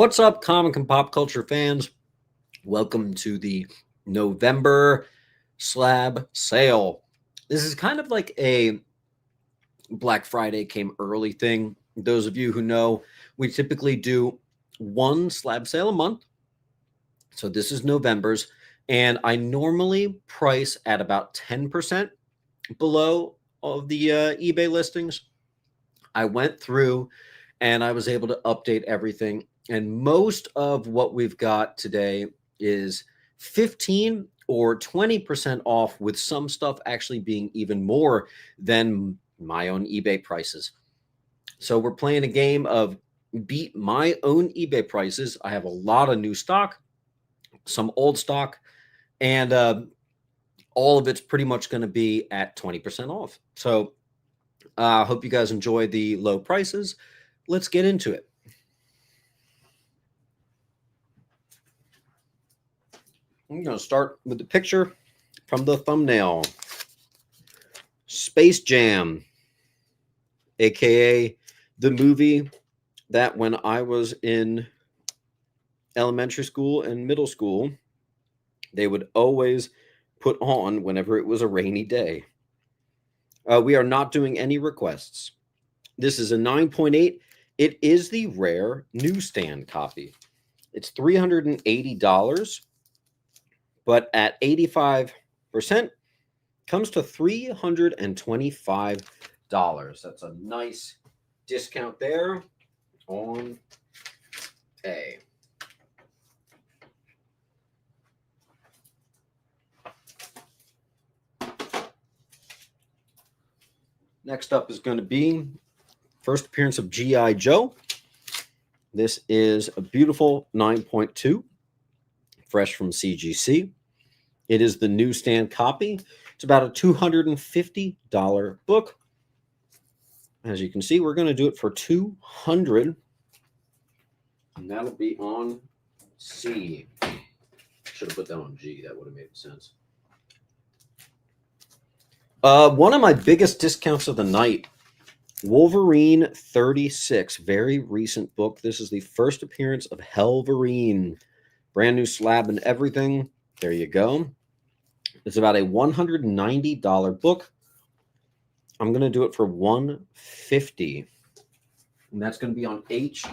What's up, comic and pop culture fans? Welcome to the November slab sale. This is kind of like a Black Friday came early thing. Those of you who know, we typically do one slab sale a month. So this is November's, and I normally price at about 10% below of the eBay listings. I went through and I was able to update everything. And most of what we've got today is 15 or 20% off, with some stuff actually being even more than my own eBay prices. So we're playing a game of beat my own eBay prices. I have a lot of new stock, some old stock, and all of it's pretty much going to be at 20% off. So I hope you guys enjoy the low prices. Let's get into it. I'm going to start with the picture from the thumbnail. Space Jam, aka the movie that when I was in elementary school and middle school, they would always put on whenever it was a rainy day. We are not doing any requests. This is a 9.8. It is the rare newsstand copy. It's $380, but at 85% comes to $325. That's a nice discount there on A. Next up is going to be first appearance of G.I. Joe. This is a beautiful 9.2, fresh from CGC. It is the newsstand copy. It's about a $250 book. As you can see, we're going to do it for $200, and that'll be on C. Should have put that on G. That would have made sense. One of my biggest discounts of the night, Wolverine 36, very recent book. This is the first appearance of Helverine. Brand new slab and everything. There you go. It's about a $190 book. I'm going to do it for $150. And that's going to be on H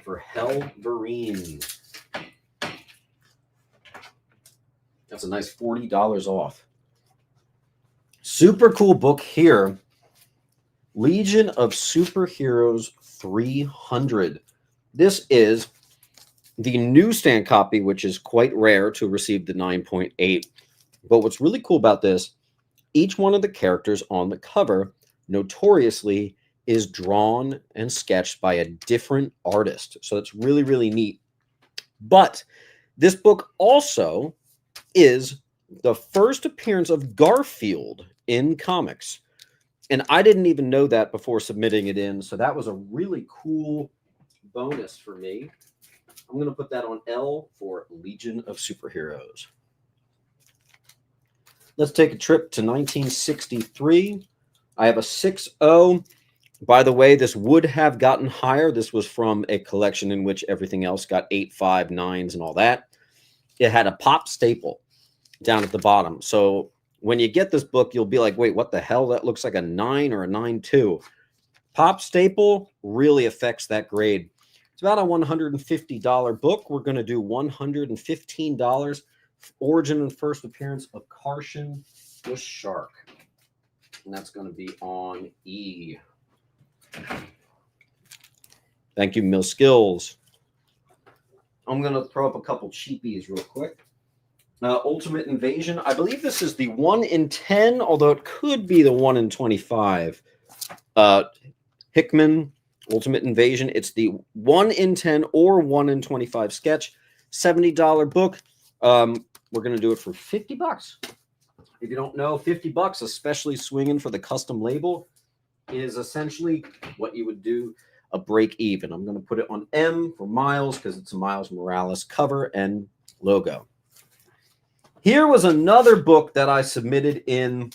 for Helverine. That's a nice $40 off. Super cool book here. Legion of Superheroes 300. This is the newsstand copy, which is quite rare to receive the 9.8. But what's really cool about this, each one of the characters on the cover notoriously is drawn and sketched by a different artist. So it's really, really neat. But this book also is the first appearance of Garfield in comics. And I didn't even know that before submitting it in. So that was a really cool bonus for me. I'm going to put that on L for Legion of Superheroes. Let's take a trip to 1963. I have a 6.0. By the way, this would have gotten higher. This was from a collection in which everything else got 8.5, 9s, and all that. It had a pop staple down at the bottom. So when you get this book, you'll be like, wait, what the hell? That looks like a 9 or a 9.2. Pop staple really affects that grade. It's about a $150 book. We're going to do $115. Origin and first appearance of Carson the Shark. And that's going to be on E. Thank you, Mill Skills. I'm going to throw up a couple cheapies real quick. Ultimate Invasion. I believe this is the 1 in 10, although it could be the 1 in 25. Hickman, Ultimate Invasion. It's the 1 in 10 or 1 in 25 sketch. $70 book. We're going to do it for $50. If you don't know, $50, especially swinging for the custom label, is essentially what you would do a break even. I'm going to put it on M for Miles because it's a Miles Morales cover and logo. Here was another book that I submitted in.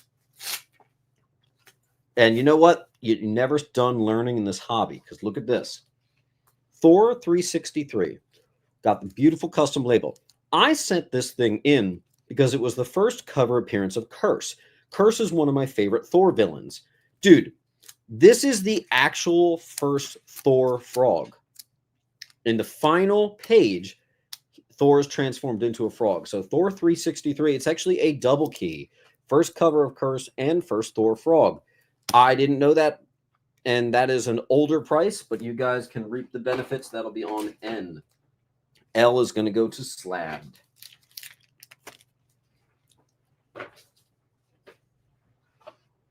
And you know what? You're never done learning in this hobby, because look at this. Thor 363. Got the beautiful custom label. I sent this thing in because it was the first cover appearance of Curse. Curse is one of my favorite Thor villains. Dude, this is the actual first Thor frog. In the final page, Thor is transformed into a frog. So Thor 363, it's actually a double key. First cover of Curse and first Thor frog. I didn't know that, and that is an older price, but you guys can reap the benefits. That'll be on N. L is going to go to Slabbed.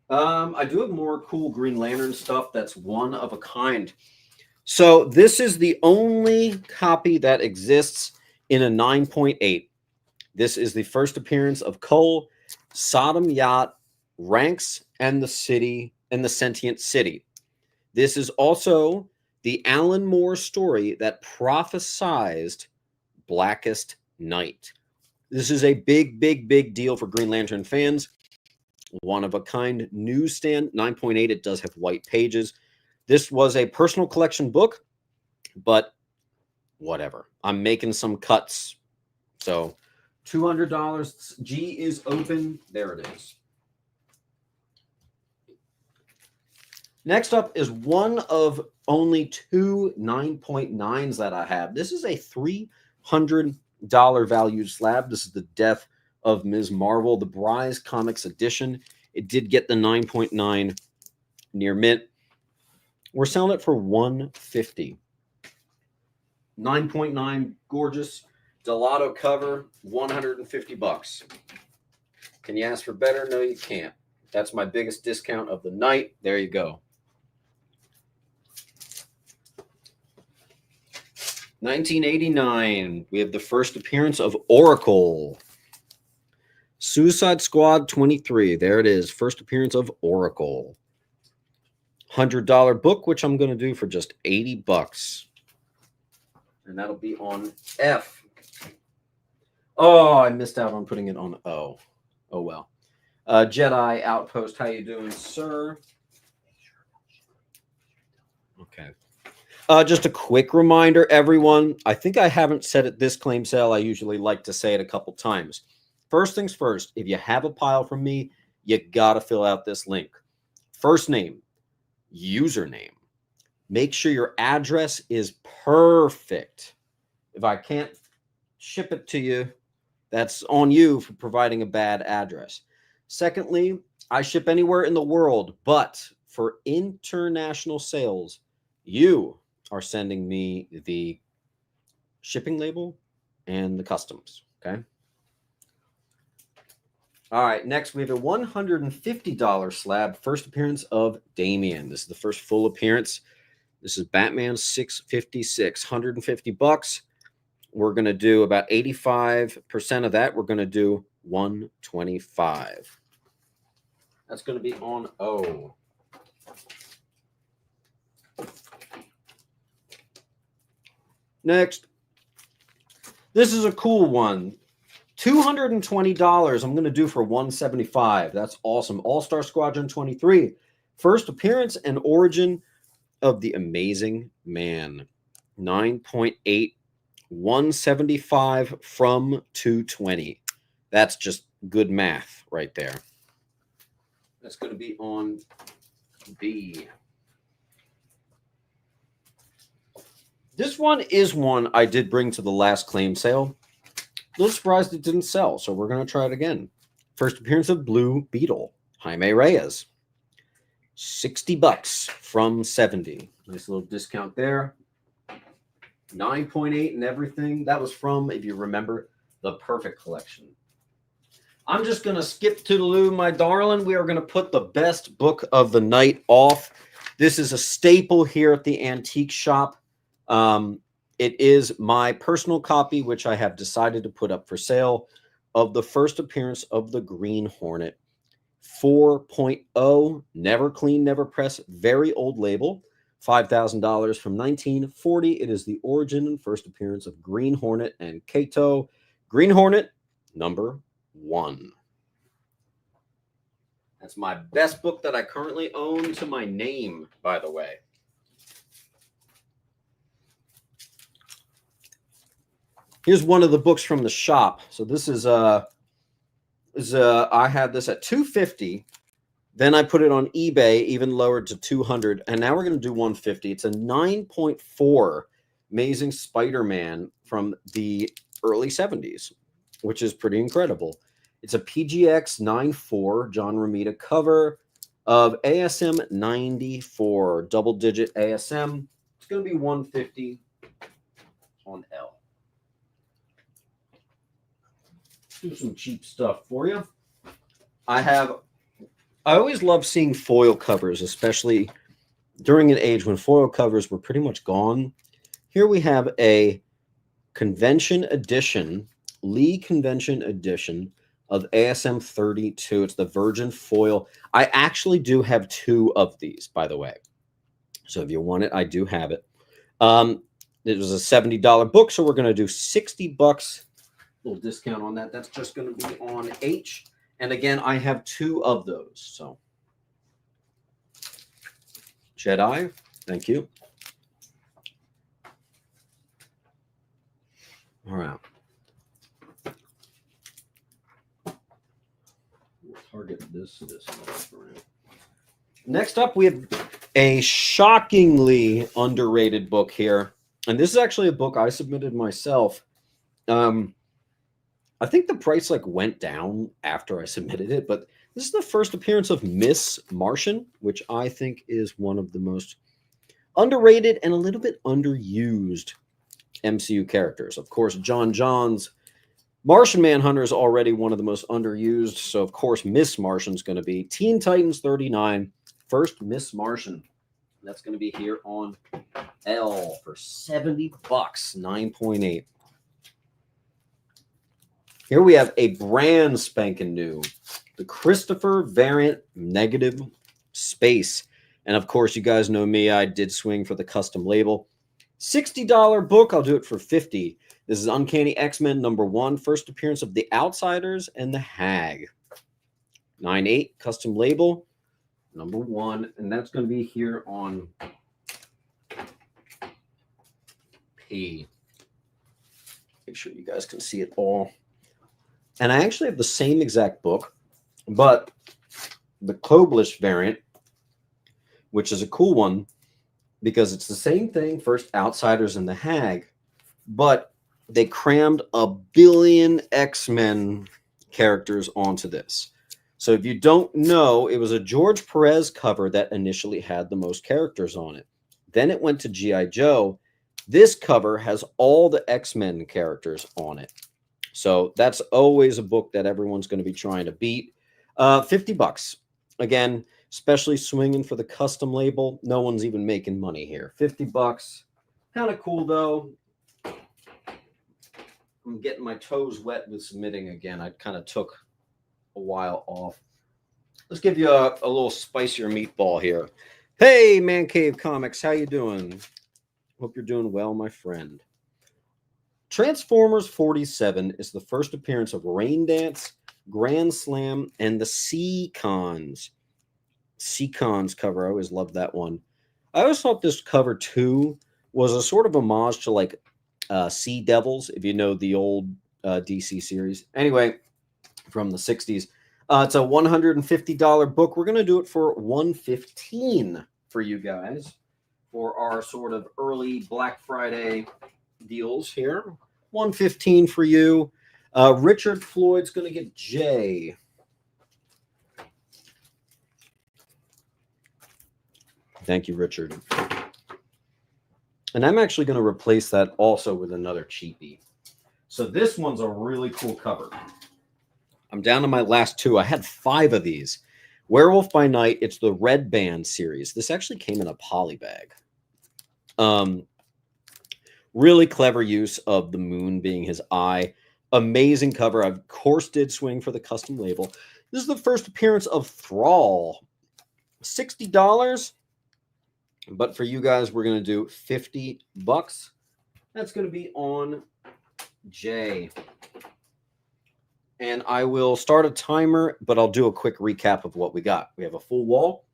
I do have more cool Green Lantern stuff that's one of a kind. So this is the only copy that exists in a 9.8. This is the first appearance of Cole, Sodom Yacht, Ranks, and the City, and the Sentient City. This is also the Alan Moore story that prophesized Blackest Night. This is a big, big, big deal for Green Lantern fans. One of a kind newsstand, 9.8. It does have white pages. This was a personal collection book, but whatever. I'm making some cuts. So $200. G is open. There it is. Next up is one of only two 9.9s that I have. This is a $300 value slab. This is the Death of Ms. Marvel, the Bryce Comics edition. It did get the 9.9 near mint. We're selling it for $150. 9.9, gorgeous. Delato cover, $150. Can you ask for better? No, you can't. That's my biggest discount of the night. There you go. 1989, we have the first appearance of Oracle. Suicide Squad 23. There it is. First appearance of Oracle. $100 book, which I'm going to do for just $80. And that'll be on F. Oh, I missed out on putting it on O. Oh, well. Jedi Outpost, how you doing, sir? Okay. Just a quick reminder, everyone. I think I haven't said it this claim sale. I usually like to say it a couple times. First things first, if you have a pile from me, you got to fill out this link. First name, username. Make sure your address is perfect. If I can't ship it to you, that's on you for providing a bad address. Secondly, I ship anywhere in the world, but for international sales, you are sending me the shipping label and the customs, okay? All right, next we have a $150 slab, first appearance of Damian. This is the first full appearance. This is Batman 656, $150. We're going to do about 85% of that. We're going to do $125. That's going to be on O. Next, this is a cool one. $220 I'm going to do for $175. That's awesome. All-Star Squadron 23. First appearance and origin of the Amazing Man. 9.8, 175 from 220. That's just good math right there. That's going to be on B. This one is one I did bring to the last claim sale. A little surprised it didn't sell, so we're going to try it again. First appearance of Blue Beetle, Jaime Reyes. $60 from 70. Nice little discount there. 9.8 and everything. That was from, if you remember, the Perfect Collection. I'm just going to skip to the loo, my darling. We are going to put the best book of the night off. This is a staple here at the antique shop. It is my personal copy, which I have decided to put up for sale, of the first appearance of the Green Hornet. 4.0, never clean, never press, very old label. $5,000 from 1940. It is the origin and first appearance of Green Hornet and Kato. Green Hornet, number 1. That's my best book that I currently own to my name, by the way. Here's one of the books from the shop. So this is I had this at $250. Then I put it on eBay, even lowered to $200, and now we're going to do $150. It's a 9.4 Amazing Spider-Man from the early 70s, which is pretty incredible. It's a PGX 9.4 John Romita cover of ASM 94, double-digit ASM. It's going to be $150 on L. Do some cheap stuff for you. I always love seeing foil covers, especially during an age when foil covers were pretty much gone. Here we have a convention edition, Lee Convention edition of ASM 32. It's the Virgin foil. I actually do have 2 of these, by the way. So if you want it, I do have it. It was a $70 book, so we're going to do $60. Little discount on that. That's just going to be on H. And again, I have 2 of those. So Jedi, thank you. All right. We'll target this. Next up, we have a shockingly underrated book here. And this is actually a book I submitted myself. I think the price went down after I submitted it, but this is the first appearance of Miss Martian, which I think is one of the most underrated and a little bit underused MCU characters. Of course, John John's Martian Manhunter is already one of the most underused, so of course Miss Martian's going to be Teen Titans 39, first Miss Martian. That's going to be here on L for $70, 9.8. Here we have a brand spanking new, the Christopher variant negative space. And of course, you guys know me. I did swing for the custom label. $60 book. I'll do it for $50. This is Uncanny X-Men #1, first appearance of the Outsiders and the Hag. 9.8 custom label, #1. And that's going to be here on P. Make sure you guys can see it all. And I actually have the same exact book, but the Koblish variant, which is a cool one because it's the same thing, first Outsiders and the Hag, but they crammed a billion X-Men characters onto this. So if you don't know, it was a George Perez cover that initially had the most characters on it. Then it went to G.I. Joe. This cover has all the X-Men characters on it. So that's always a book that everyone's going to be trying to beat. $50. Again, especially swinging for the custom label. No one's even making money here. $50. Kind of cool, though. I'm getting my toes wet with submitting again. I kind of took a while off. Let's give you a little spicier meatball here. Hey, Man Cave Comics. How you doing? Hope you're doing well, my friend. Transformers 47 is the first appearance of Rain Dance, Grand Slam, and the Seacons. Seacons cover. I always loved that one. I always thought this cover, too, was a sort of homage to, Sea Devils, if you know the old DC series. Anyway, from the 60s. It's a $150 book. We're going to do it for $115 for you guys for our sort of early Black Friday deals here. $115 for you. Richard Floyd's going to get J. Thank you, Richard. And I'm actually going to replace that also with another cheapie. So this one's a really cool cover. I'm down to my last 2. I had 5 of these. Werewolf by Night. It's the Red Band series. This actually came in a poly bag. Really clever use of the moon being his eye. Amazing cover. I, of course, did swing for the custom label. This is the first appearance of Thrall. $60. But for you guys, we're going to do $50. That's going to be on J. And I will start a timer, but I'll do a quick recap of what we got. We have a full wall.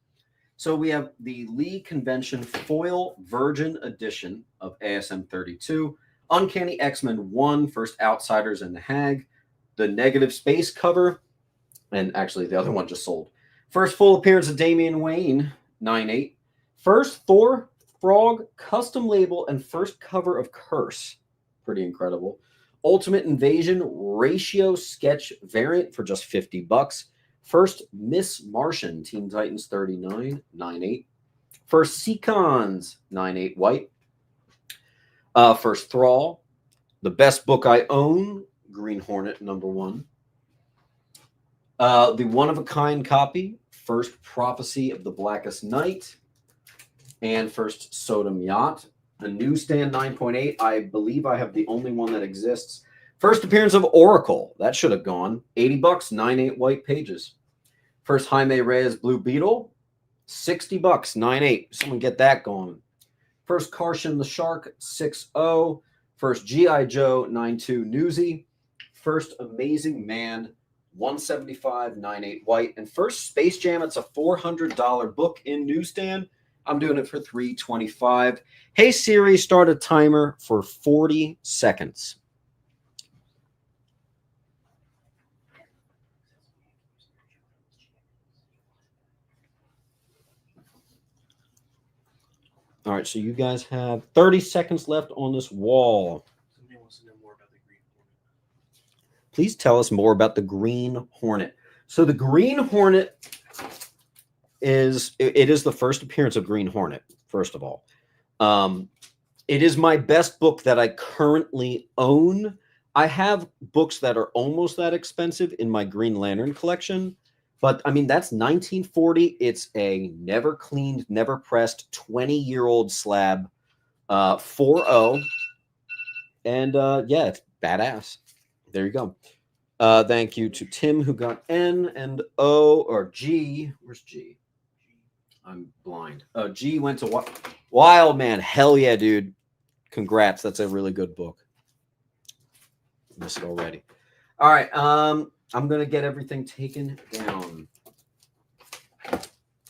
So we have the Lee Convention Foil Virgin Edition of ASM 32. Uncanny X-Men 1, first Outsiders and the Hag. The Negative Space cover. And actually, the other one just sold. First full appearance of Damian Wayne, 9/8. First Thor Frog custom label and first cover of Curse. Pretty incredible. Ultimate Invasion ratio sketch variant for just $50. First Miss Martian, Teen Titans 39, 9/8. First Seacons, 9/8 white. First Thrall, the best book I own, Green Hornet #1. The one-of-a-kind copy, first Prophecy of the Blackest Night, and first Sodom Yacht. The newsstand 9.8. I believe I have the only one that exists. First appearance of Oracle. That should have gone. $80, 9/8 white pages. First Jaime Reyes Blue Beetle. $60, 9/8. Someone get that going. First Karshan the Shark, 6/0. First G.I. Joe, 9/2 Newsy. First Amazing Man, 175, 9/8 white. And first Space Jam, it's a $400 book in newsstand. I'm doing it for $325. Hey Siri, start a timer for 40 seconds. All right, so you guys have 30 seconds left on this wall. Somebody wants to know more about the Green Hornet. Please tell us more about the Green Hornet. So the Green Hornet is the first appearance of Green Hornet, first of all. It is my best book that I currently own. I have books that are almost that expensive in my Green Lantern collection. But, I mean, that's 1940. It's a never cleaned, never pressed, 20-year-old slab, 4.0. And, yeah, it's badass. There you go. Thank you to Tim, who got N and O, or G. Where's G? I'm blind. G went to Wild Man. Hell yeah, dude. Congrats. That's a really good book. Missed it already. All right. I'm going to get everything taken down.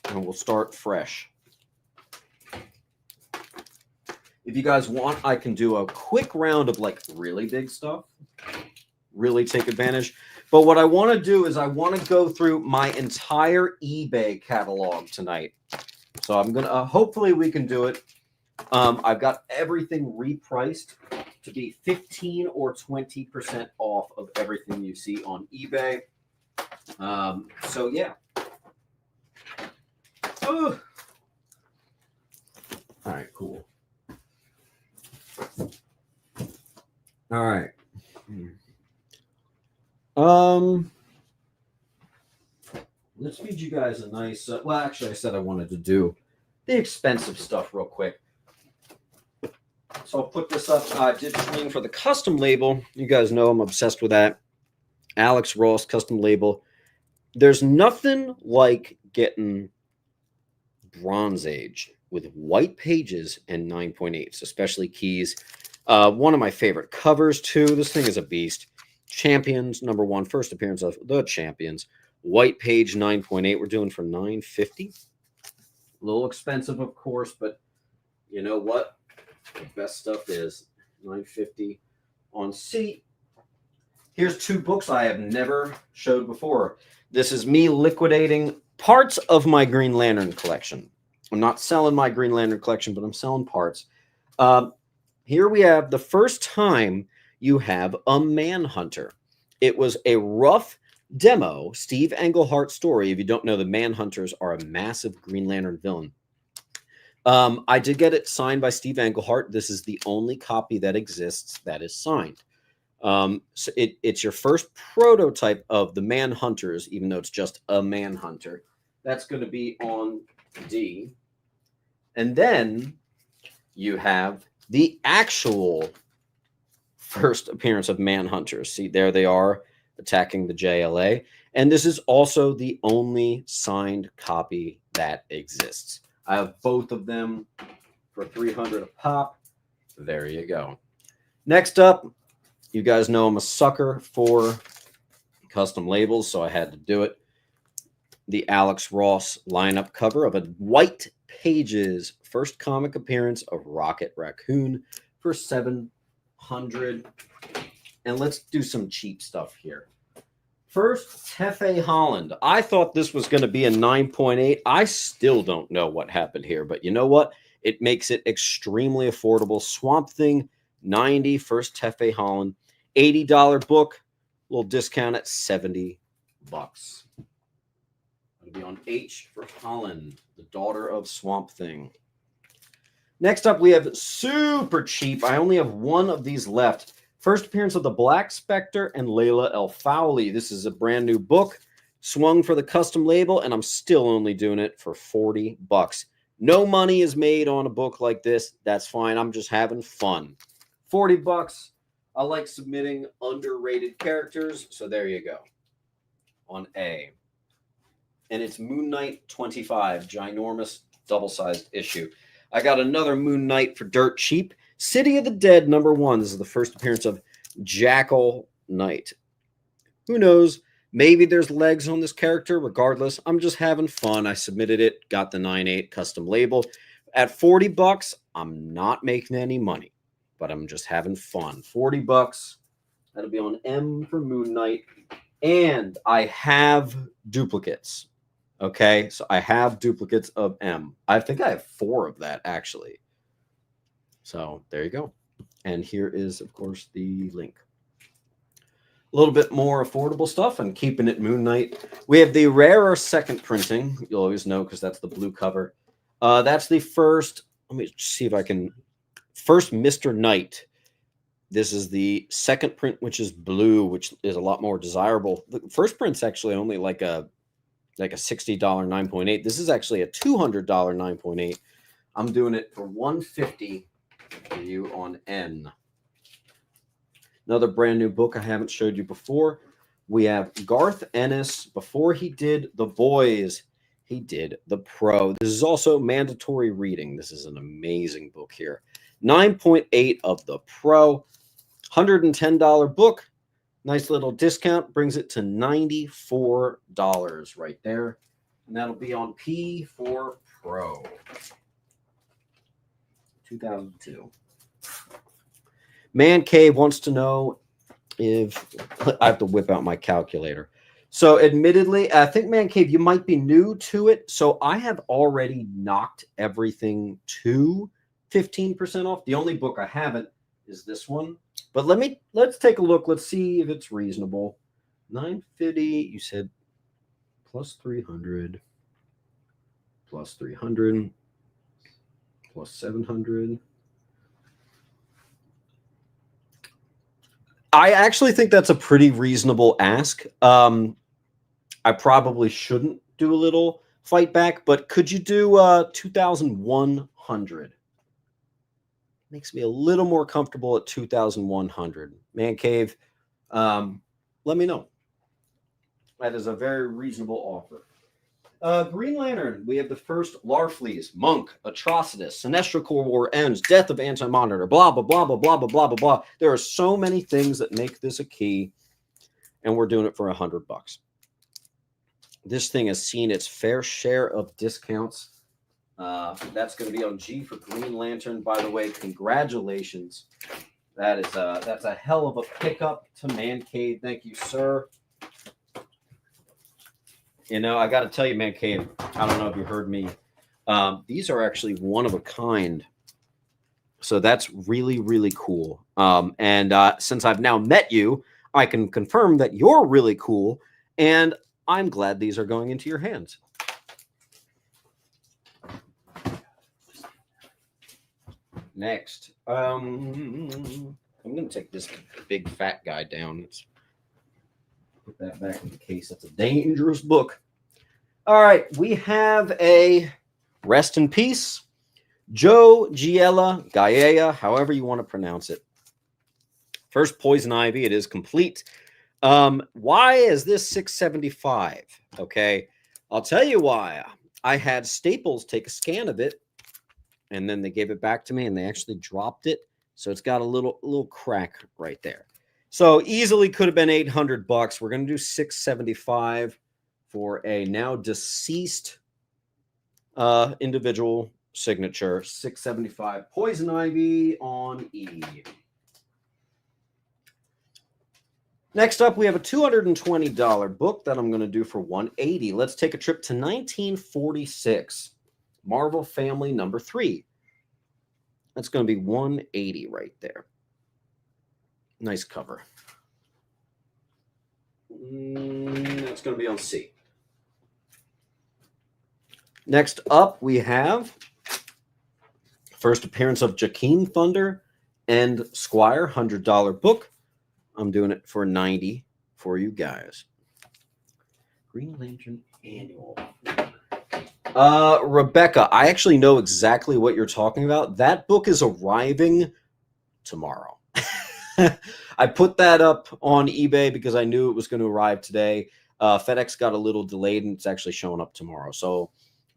And we'll start fresh. If you guys want, I can do a quick round of like really big stuff. Really take advantage. But what I want to do is I want to go through my entire eBay catalog tonight. So I'm going to, hopefully we can do it. I've got everything repriced to be 15 or 20% off of everything you see on eBay. So yeah. All right, cool. All right. Let's feed you guys a nice, well, actually I said I wanted to do the expensive stuff real quick. So I'll put this up digitally for the custom label. You guys know I'm obsessed with that. Alex Ross custom label. There's nothing like getting Bronze Age with white pages and 9.8s, especially keys. One of my favorite covers, too. This thing is a beast. Champions, #1, first appearance of the Champions. White page 9.8. We're doing for $9.50. A little expensive, of course, but you know what? The best stuff is $9.50 on C. Here's two books I have never showed before. This is me liquidating parts of my Green Lantern collection. I'm not selling my Green Lantern collection, but I'm selling parts. Here we have the first time you have a Manhunter. It was a rough demo Steve Englehart story. If you don't know, the Manhunters are a massive Green Lantern villain. I did get it signed by Steve Englehart. This is the only copy that exists that is signed. So it's your first prototype of the Manhunters, even though it's just a Manhunter. That's going to be on D. And then you have the actual first appearance of Manhunters. See, there they are attacking the JLA. And this is also the only signed copy that exists. I have both of them for $300 a pop. There you go. Next up, you guys know I'm a sucker for custom labels, so I had to do it. The Alex Ross lineup cover of a white pages first comic appearance of Rocket Raccoon for $700. 100. And let's do some cheap stuff here. First, Tefe Holland. I thought this was going to be a 9.8. I still don't know what happened here, but you know what? It makes it extremely affordable. Swamp Thing, 90. First Tefe Holland, $80 book. Little discount at 70 bucks. It'll be on H for Holland, the daughter of Swamp Thing. Next up, we have super cheap. I only have one of these left. First appearance of the Black Spectre and Layla El Fowley. This is a brand new book. Swung for the custom label, and I'm still only doing it for 40 bucks. No money is made on a book like this. That's fine. I'm just having fun. 40 bucks. I like submitting underrated characters, so there you go. On A. And it's Moon Knight 25, ginormous double-sized issue. I got another Moon Knight for dirt cheap. City of the Dead, #1. This is the first appearance of Jackal Knight. Who knows? Maybe there's legs on this character. Regardless, I'm just having fun. I submitted it, got the 9.8 custom label. At 40 bucks, I'm not making any money, but I'm just having fun. 40 bucks. That'll be on M for Moon Knight. And I have duplicates. Okay, so I have duplicates of M. I think I have 4 of that, actually. So there you go. And here is, of course, the link. A little bit more affordable stuff and keeping it Moon Knight. We have the rarer second printing. You'll always know because that's the blue cover. That's the first. Let me see if I can. First Mr. Knight. This is the second print, which is blue, which is a lot more desirable. The first print's actually only like a $60 9.8. This is actually a $200 9.8. I'm doing it for $150 for you on N. Another brand new book I haven't showed you before. We have Garth Ennis. Before he did The Boys, he did The Pro. This is also mandatory reading. This is an amazing book here. 9.8 of The Pro. $110 book. Nice little discount. Brings it to $94 right there. And that'll be on P for Pro. 2002. Man Cave wants to know if I have to whip out my calculator. So admittedly, I think Man Cave, you might be new to it. So I have already knocked everything to 15% off. The only book I haven't is this one. But let's take a look. Let's see if it's reasonable. 950, you said plus 300, plus 300, plus 700. I actually think that's a pretty reasonable ask. I probably shouldn't do a little fight back, but could you do 2,100? Makes me a little more comfortable at 2,100. Man Cave, let me know. That is a very reasonable offer. Green Lantern, we have the first Larfleeze, Monk, Atrocitus, Sinestro Core War Ends, Death of Anti-Monitor, blah, blah, blah, blah, blah, blah, blah, blah, blah. There are so many things that make this a key, and we're doing it for $100. This thing has seen its fair share of discounts. That's going to be on G for Green Lantern. By the way, congratulations. That's a hell of a pickup to Man Cave. Thank you, sir. You know, I got to tell you, Man Cave, I don't know if you heard me. These are actually one of a kind. So that's really, really cool. And since I've now met you, I can confirm that you're really cool. And I'm glad these are going into your hands. Next, I'm going to take this big fat guy down. Let's put that back in the case. That's a dangerous book. All right, we have a rest in peace, Joe Giella Gaia, however you want to pronounce it. First Poison Ivy, it is complete. Why is this $675? Okay, I'll tell you why. I had Staples take a scan of it, and then they gave it back to me, and they actually dropped it. So it's got a little crack right there. So easily could have been $800. We're going to do $675 for a now deceased individual signature. $675. Poison Ivy on E. Next up, we have a $220 book that I'm going to do for $180. Let's take a trip to 1946. Marvel Family number 3. That's going to be $180 right there. Nice cover. That's going to be on C. Next up, we have first appearance of Jakeem Thunder and Squire, $100 book. I'm doing it for $90 for you guys. Green Lantern Annual. Rebecca, I actually know exactly what you're talking about. That book is arriving tomorrow. I put that up on eBay because I knew it was going to arrive today. FedEx got a little delayed and it's actually showing up tomorrow. So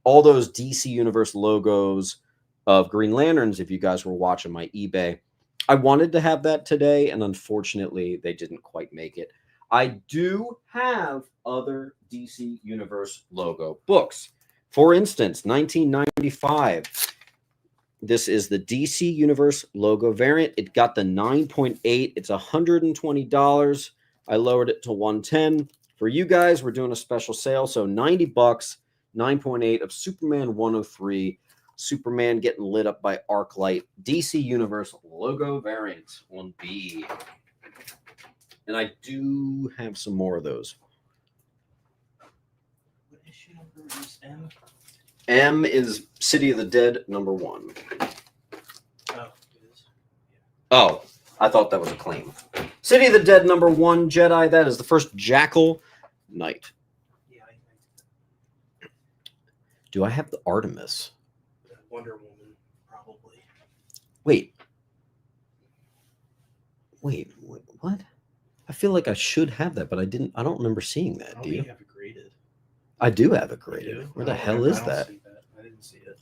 all those DC Universe logos of Green Lanterns, if you guys were watching my eBay, I wanted to have that today, and unfortunately, they didn't quite make it. I do have other DC Universe logo books. For instance, 1995. This is the DC Universe logo variant. It got the 9.8. It's $120. I lowered it to $110. For you guys, we're doing a special sale, so $90, 9.8 of Superman 103. Superman getting lit up by arc light. DC Universe logo variant on B. And I do have some more of those. What issue number is M? M is City of the Dead number 1. Oh, it is. Oh, I thought that was a claim. City of the Dead number 1, Jedi. That is the first Jackal Knight. Yeah, Do I have the Artemis? Wonder Woman, probably. Wait, what? I feel like I should have that, but I didn't. I don't remember seeing that. Do you? Have it graded. I do have it graded. You? Where the I hell don't is that? see that? I didn't see it.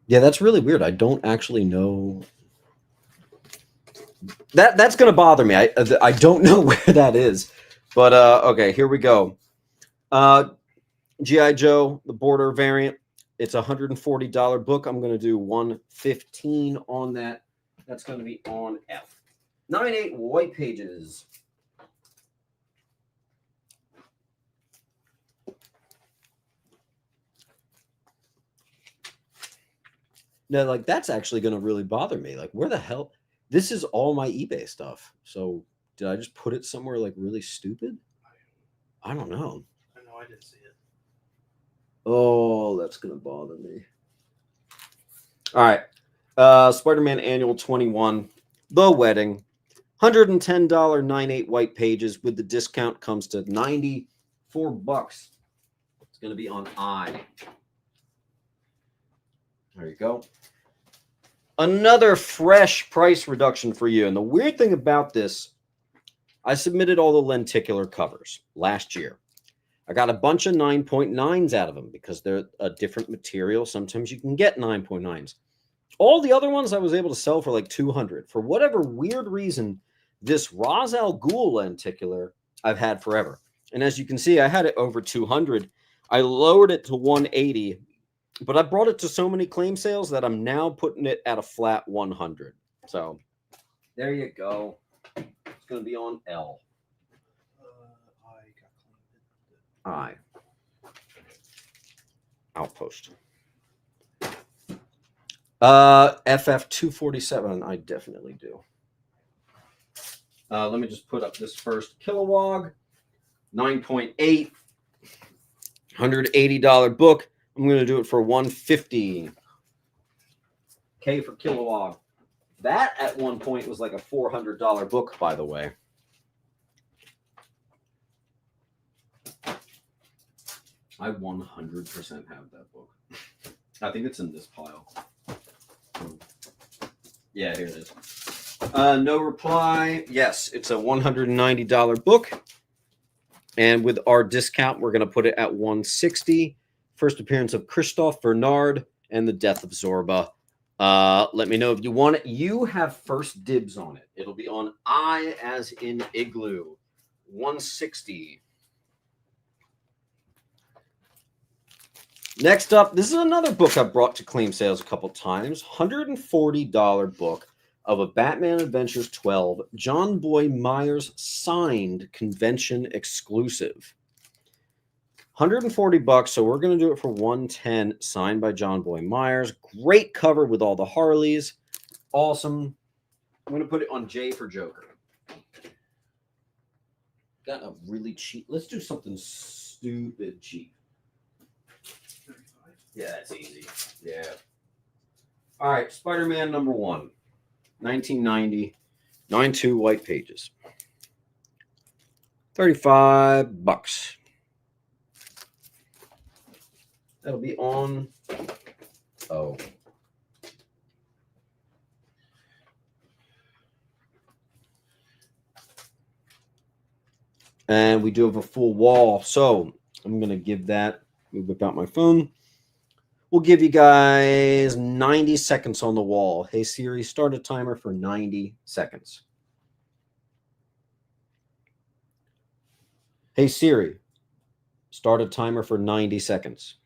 Yeah, that's really weird. I don't actually know. That's gonna bother me. I don't know where that is, but okay, here we go. G.I. Joe, the Border variant. It's a $140 book. I'm going to do $115 on that. That's going to be on F. 9.8 white pages. Now, like, that's actually going to really bother me. Like, where the hell? This is all my eBay stuff. So, did I just put it somewhere, like, really stupid? I don't know. I know I didn't see it. Oh, that's going to bother me. All right. Spider-Man Annual 21. The Wedding. $110 9.8 white pages with the discount comes to $94. It's going to be on I. There you go. Another fresh price reduction for you. And the weird thing about this, I submitted all the lenticular covers last year. I got a bunch of 9.9s out of them because they're a different material. Sometimes you can get 9.9s. All the other ones I was able to sell for like $200. For whatever weird reason, this Ra's al Ghul lenticular I've had forever. And as you can see, I had it over $200. I lowered it to $180, but I brought it to so many claim sales that I'm now putting it at a flat $100. So there you go. It's going to be on L. I. Outpost. FF247, I definitely do. Let me just put up this first Kilowog. 9.8. $180 book. I'm going to do it for $150. K for Kilowog. That at one point was like a $400 book, by the way. I 100% have that book. I think it's in this pile. Yeah, here it is. No reply. Yes, it's a $190 book. And with our discount, we're going to put it at $160. First appearance of Christophe Bernard and the Death of Zorba. Let me know if you want it. You have first dibs on it. It'll be on I as in Igloo. $160. Next up, this is another book I've brought to claim sales a couple times. $140 book. of a Batman Adventures 12 John Boy Myers signed convention exclusive. $140, so we're going to do it for $110, signed by John Boy Myers. Great cover with all the Harleys. Awesome. I'm going to put it on J for Joker. Got a really cheap. Let's do something stupid cheap. 35. Yeah, that's easy. Yeah. All right, Spider-Man number 1, 1990, 9.2 white pages. $35. That'll be on. Oh. And we do have a full wall. So I'm going to give that, whip out my phone. We'll give you guys 90 seconds on the wall. Hey, Siri, start a timer for 90 seconds. Hey, Siri, start a timer for 90 seconds.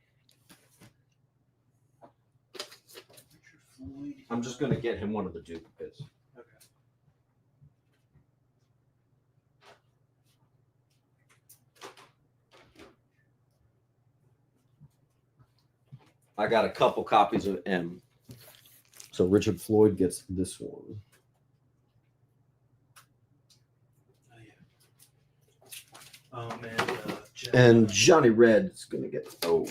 I'm just going to get him one of the duplicates. Okay. I got a couple copies of M. So Richard Floyd gets this one. Oh, yeah. And Johnny Red's going to get. Oh.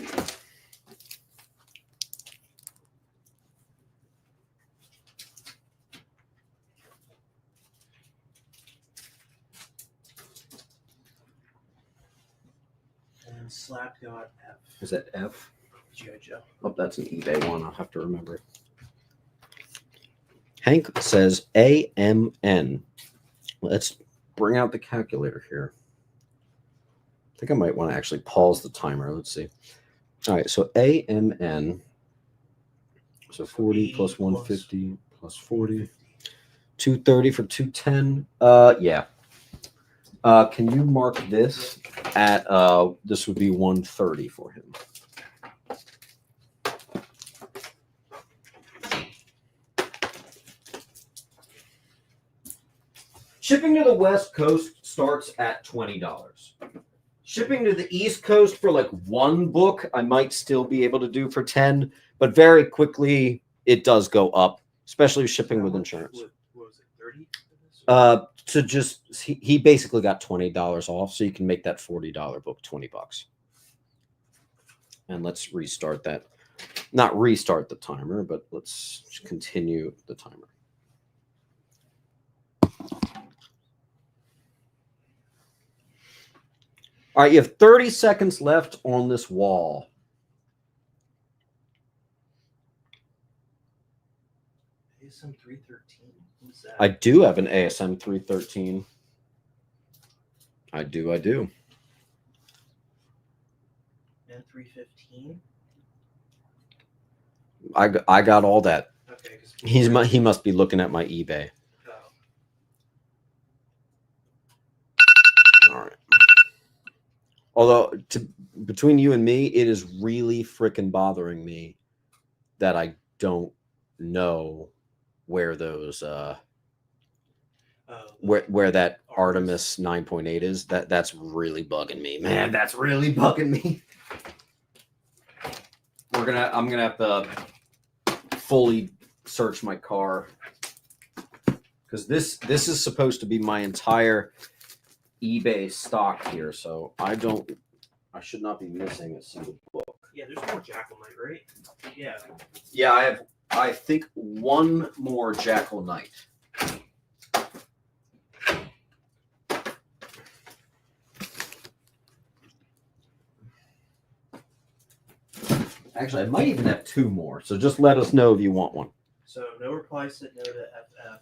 And Slap got F. Is that F? G.I. Joe. Oh, that's an eBay one. I'll have to remember. Hank says AMN. Let's bring out the calculator here. I think I might want to actually pause the timer. Let's see. All right, so AMN. So 40 plus 150 plus 40. 230 for 210. Yeah. Can you mark this at this would be 130 for him. Shipping to the West Coast starts at $20. Shipping to the East Coast for like one book, I might still be able to do for 10, but very quickly it does go up, especially shipping with insurance. What was it, 30? To just he basically got $20 off, so you can make that $40 book $20. And let's restart that. Not restart the timer, but let's continue the timer. All right, you have 30 seconds left on this wall. ASM 313. What's that? I do have an ASM 313. I do. And 315. I got all that. Okay. He must be looking at my eBay. Oh. All right. Although, between you and me, it is really freaking bothering me that I don't know where those where that Artemis 9.8 is. That's really bugging me, man. That's really bugging me. I'm gonna have to fully search my car, because this is supposed to be my entire eBay stock here, so I should not be missing a single book. Yeah, there's more Jackal Knight, right? Yeah. Yeah, I think one more Jackal Knight. Actually, I might even have two more, so just let us know if you want one. So no reply set no to FF.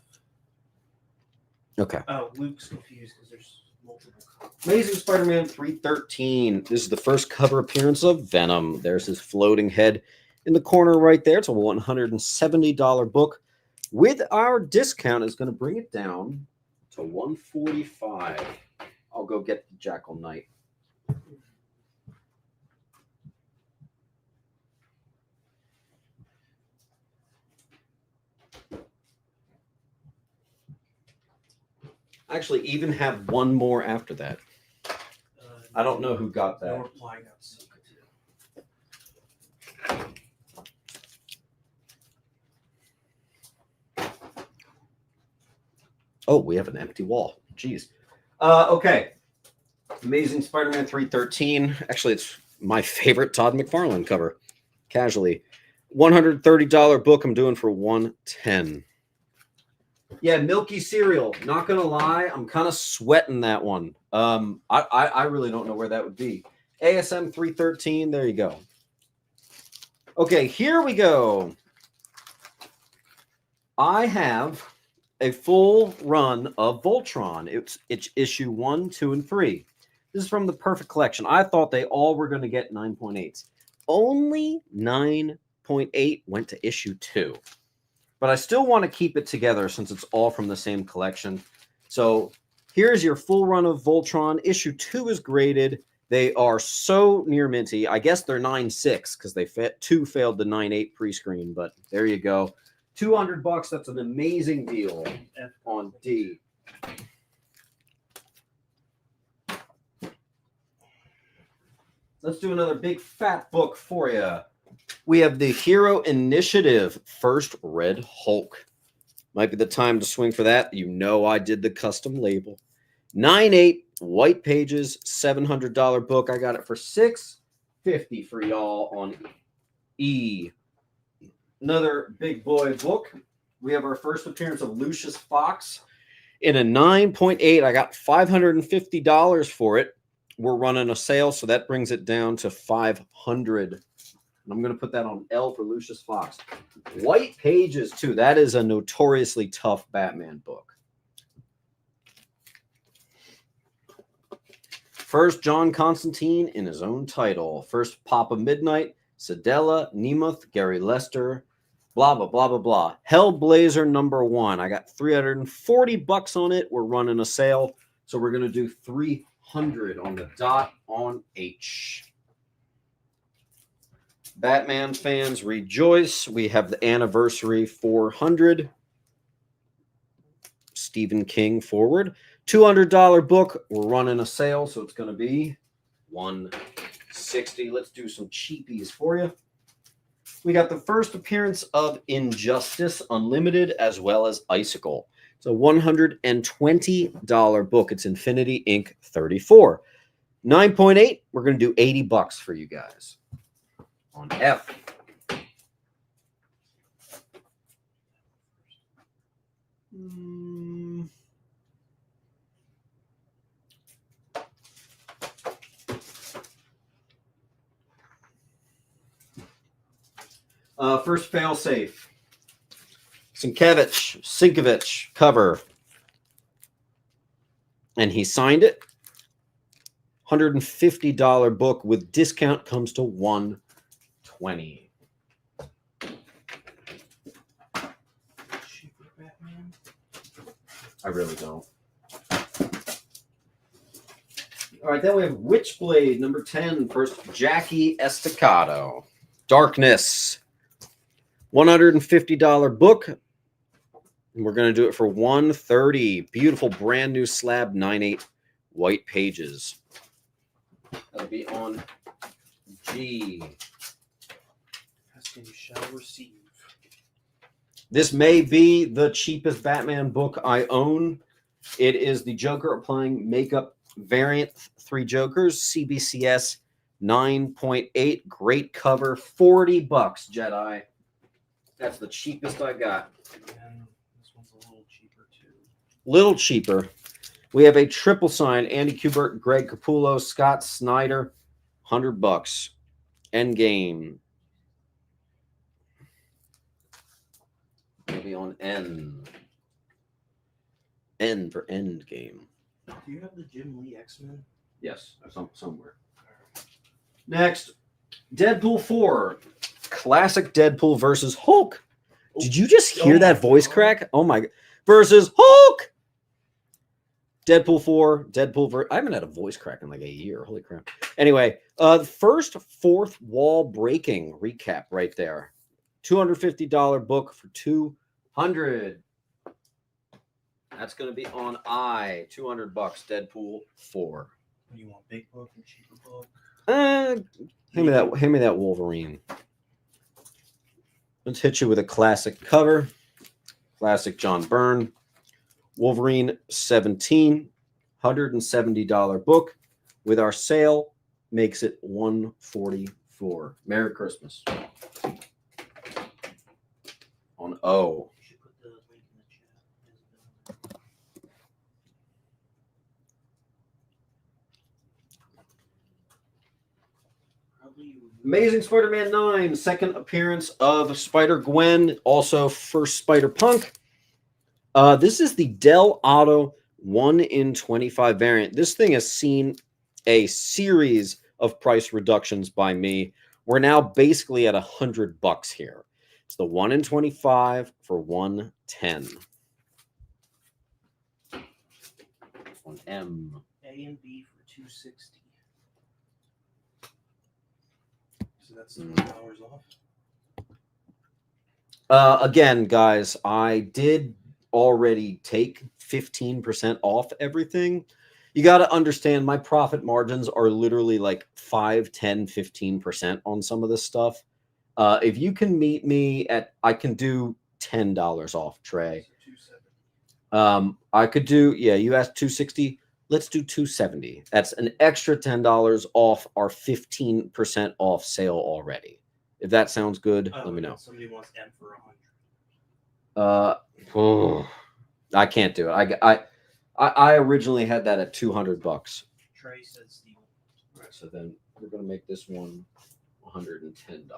Okay. Oh, Luke's confused because there's multiple copies. Amazing Spider-Man 313. This is the first cover appearance of Venom. There's his floating head in the corner right there. It's a $170 book. With our discount, is going to bring it down to $145. I'll go get the Jackal Knight. I actually even have one more after that. I don't know who got that. No reply got sent to. Oh, we have an empty wall. Jeez. Okay. Amazing Spider-Man 313. Actually, it's my favorite Todd McFarlane cover. Casually. $130 book I'm doing for $110. Yeah, Milky Cereal. Not gonna lie, I'm kind of sweating that one. I really don't know where that would be. ASM 313. There you go. Okay, here we go. I have a full run of Voltron. It's issue 1, 2, and 3. This is from the Perfect Collection. I thought they all were going to get 9.8s. Only 9.8 went to issue 2. But I still want to keep it together since it's all from the same collection. So here's your full run of Voltron. Issue 2 is graded. They are so near minty. I guess they're 9.6 because 2 failed the 9.8 pre-screen. But there you go. $200. That's an amazing deal on D. Let's do another big fat book for you. We have the Hero Initiative First Red Hulk. Might be the time to swing for that. You know I did the custom label. 9.8 white pages, $700 book. I got it for $650 for y'all on E. Another big boy book. We have our first appearance of Lucius Fox in a 9.8. I got $550 for it. We're running a sale, so that brings it down to $500. And I'm going to put that on L for Lucius Fox. White pages, too. That is a notoriously tough Batman book. First, John Constantine in his own title. First, Papa Midnight, Sedella, Nemeth, Gary Lester, blah, blah, blah, blah, blah. Hellblazer #1. I got $340 on it. We're running a sale, so we're going to do $300 on the dot on H. Batman fans rejoice. We have the anniversary 400. Stephen King forward. $200 book. We're running a sale, so it's going to be $160. Let's do some cheapies for you. We got the first appearance of Injustice Unlimited as well as Icicle. It's a $120 book. It's Infinity Inc. 34. 9.8. We're going to do $80 for you guys. On F. First failsafe. Sinkovich cover. And he signed it. $150 book with discount comes to $120. Cheaper Batman? I really don't. All right, then we have Witchblade #10. First, Jackie Estacado. Darkness. $150 book. And we're going to do it for $130. Beautiful brand new slab 9.8 white pages. That'll be on G. Asking you shall receive. This may be the cheapest Batman book I own. It is the Joker applying makeup variant 3 Jokers, CBCS 9.8. Great cover, $40, Jedi. That's the cheapest I got. And this one's a little cheaper too. Little cheaper. We have a triple sign. Andy Kubert, Greg Capullo, Scott Snyder. $100. Endgame. Maybe on N. N for Endgame. Do you have the Jim Lee X-Men? Yes, somewhere. Next, Deadpool 4. Classic Deadpool versus Hulk. Did you just hear that voice crack? Oh my God. Versus Hulk. Deadpool 4. I haven't had a voice crack in like a year. Holy crap. Anyway, the first fourth wall breaking recap right there. $250 book for $200. That's going to be on I. $200. Deadpool 4. What do you want? Big book or cheaper book? Hand me that Wolverine. Let's hit you with a classic cover. Classic John Byrne. Wolverine 17. $170 book. With our sale, makes it $144. Merry Christmas. On O. You should put the link in the chat. Amazing Spider-Man 9, second appearance of Spider-Gwen, also first Spider-Punk. This is the Dell Auto 1 in 25 variant. This thing has seen a series of price reductions by me. We're now basically at $100 here. It's the 1 in 25 for $110. On M. A and B for $260. So that's $20 off. Again, guys, I did already take 15% off everything. You got to understand my profit margins are literally like 5, 10, 15% on some of this stuff. If you can meet me at, I can do $10 off, Trey. So I could do, yeah, you asked 260. Let's do 270. That's an extra $10 off our 15% off sale already. If that sounds good, let me know. Somebody wants M for $100. I can't do it. I originally had that at $200. Trey said Steve. All right, so then we're gonna make this one $110.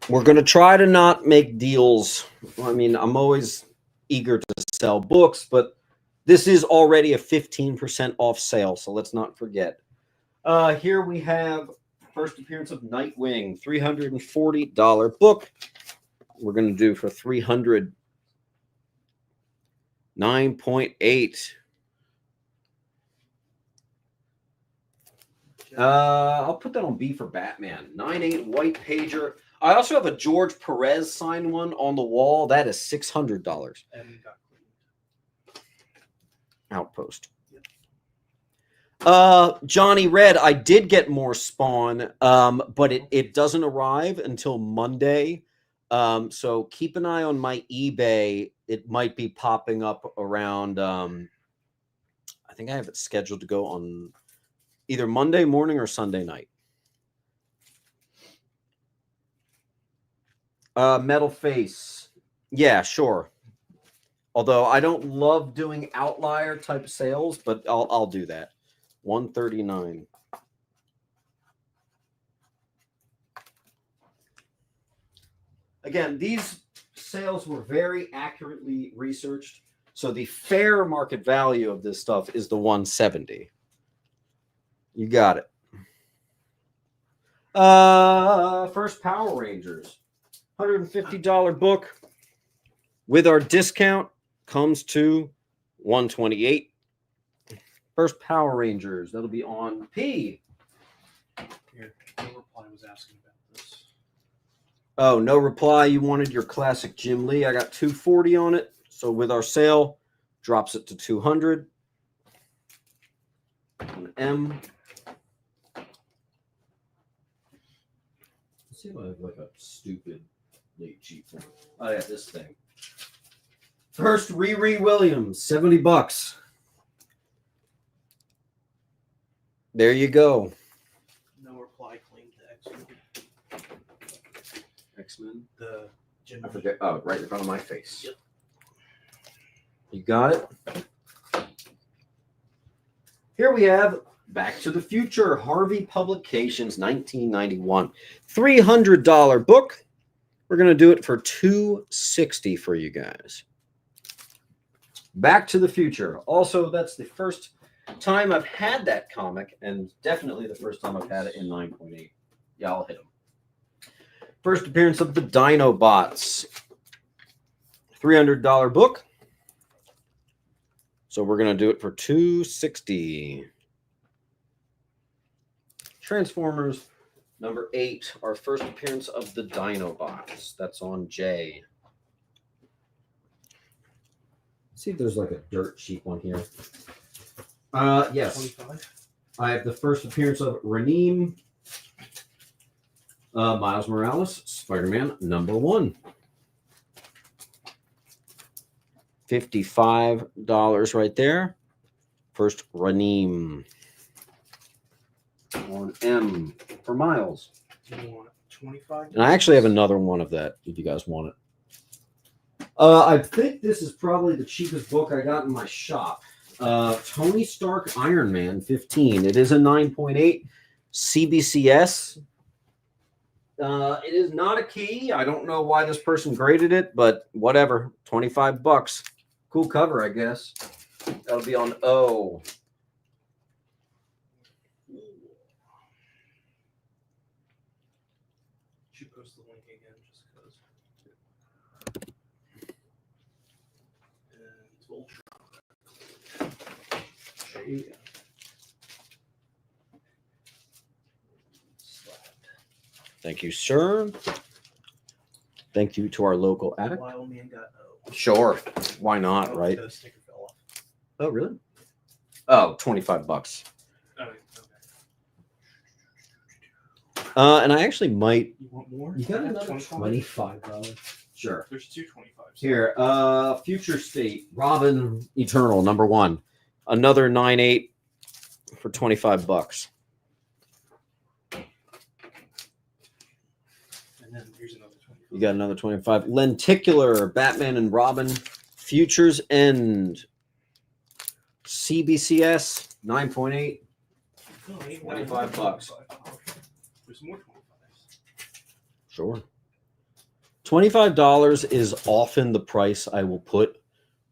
We're going to try to not make deals. I mean, I'm always eager to sell books, but this is already a 15% off sale, so let's not forget. Here we have first appearance of Nightwing, $340 book. We're going to do for $300. 9.8. I'll put that on B for Batman. 9.8 white pager. I also have a George Perez signed one on the wall. That is $600. And got cleaned. Outpost. Yep. Johnny Red, I did get more Spawn, but it doesn't arrive until Monday. So keep an eye on my eBay. It might be popping up around, I think I have it scheduled to go on either Monday morning or Sunday night. Metal Face. Yeah, sure. Although I don't love doing outlier type sales, but I'll do that. 139. Again, these sales were very accurately researched. So the fair market value of this stuff is the 170. You got it. First Power Rangers. $150 book. With our discount comes to 128. First Power Rangers. That'll be on P. Here, no reply was asking about this. Oh, no reply. You wanted your classic Jim Lee. I got 240 on it. So with our sale, drops it to 200. On M. Let's see if I have like a stupid late cheap one. Oh yeah, this thing. First, Riri Williams, $70. There you go. No reply claimed the X-Men. X-Men. The Jim. I forget. Oh, right in front of my face. Yep. You got it. Here we have Back to the Future, Harvey Publications, 1991. $300 book. We're going to do it for $260 for you guys. Back to the Future. Also, that's the first time I've had that comic, and definitely the first time I've had it in 9.8. Yeah, I'll hit them. First appearance of the Dinobots. $300 book. So we're going to do it for $260. Transformers number 8, our first appearance of the Dino box. That's on J. See if there's like a dirt cheap one here. Yes. 25. I have the first appearance of Reneem, Miles Morales, Spider-Man number 1. $55 right there. First Reneem. On M for Miles. You want 25? And I actually have another one of that if you guys want it. I think this is probably the cheapest book I got in my shop. Tony Stark Iron Man 15. It is a 9.8 CBCS. It is not a key. I don't know why this person graded it, but whatever. $25. Cool cover, I guess. That'll be on O. Should post the link again just because. And Voltron. There you go. Thank you, sir. Thank you to our local addict. Wild Man got O. Sure. Why not, right? The sticker fell off. Oh, really? Oh, $25. Oh, okay. And I actually might. You want more? You got I have another $25. Sure. There's 2 25s. Here, Future State, Robin Eternal, number 1. Another 9.8 for $25. And then here's another 25. You got another 25. Lenticular, Batman and Robin, Futures End, CBCS, 9.8. Oh, $25. There's more 25s. Sure. $25 is often the price I will put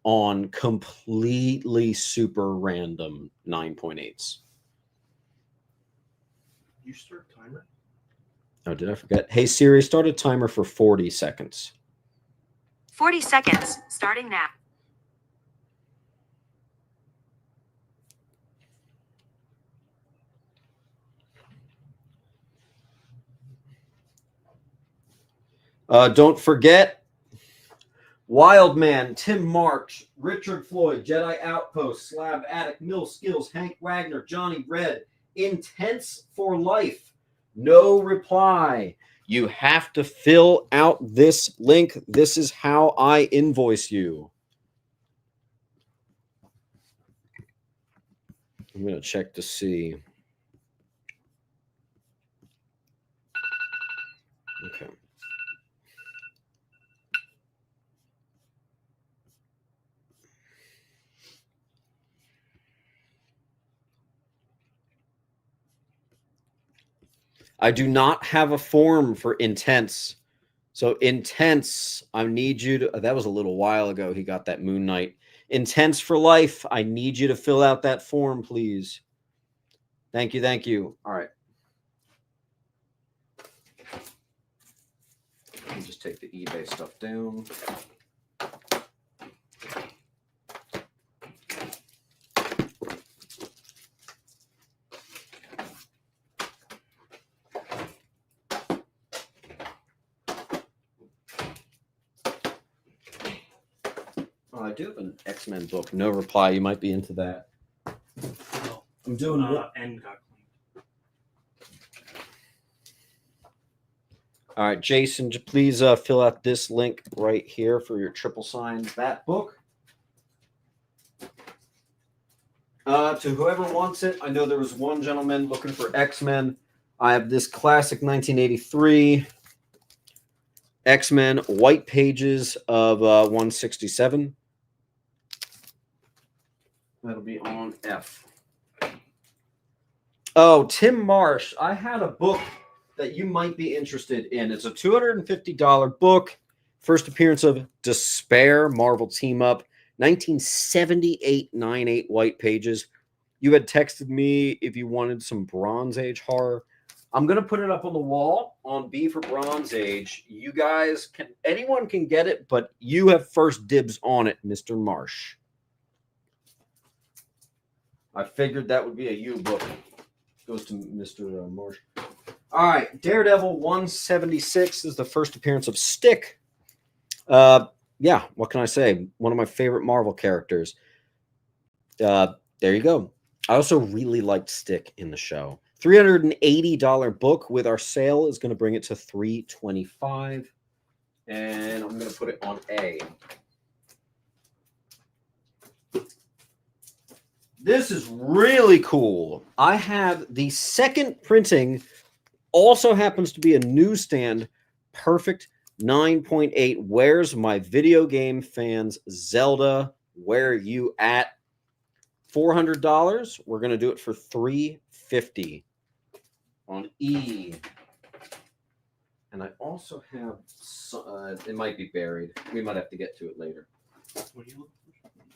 on completely super random 9.8s. You start timer? Oh, did I forget? Hey, Siri, start a timer for 40 seconds. 40 seconds, starting now. Don't forget, Wildman, Tim March, Richard Floyd, Jedi Outpost, Slab Attic, Mill Skills, Hank Wagner, Johnny Red, Intense for Life. No reply. You have to fill out this link. This is how I invoice you. I'm going to check to see. Okay. I do not have a form for Intense. So Intense, I need you to, that was a little while ago. He got that Moon Knight. Intense for Life. I need you to fill out that form, please. Thank you. Thank you. All right. Let me just take the eBay stuff down. Oh, I do have an X-Men book. No reply. You might be into that. No. I'm doing N got cleaned. All right, Jason, please fill out this link right here for your triple signed that book. To whoever wants it, I know there was one gentleman looking for X-Men. I have this classic 1983 X-Men white pages of 167. That'll be on F. Oh, Tim Marsh. I had a book that you might be interested in. It's a $250 book. First appearance of Despair, Marvel Team Up, 1978 9/8 white pages. You had texted me if you wanted some Bronze Age horror. I'm going to put it up on the wall on B for Bronze Age. You guys can, anyone can get it, but you have first dibs on it, Mr. Marsh. I figured that would be a you book. Goes to Mr. Marsh. All right, Daredevil 176 is the first appearance of Stick. Yeah, what can I say? One of my favorite Marvel characters. There you go. I also really liked Stick in the show. $380 book with our sale is going to bring it to $325. And I'm going to put it on A. This is really cool. I have the second printing, also happens to be a newsstand, perfect 9.8. Where's my video game fans? Zelda, where are you at? $400. We're going to do it for $350 on E. And I also have, it might be buried. We might have to get to it later. What are you looking for?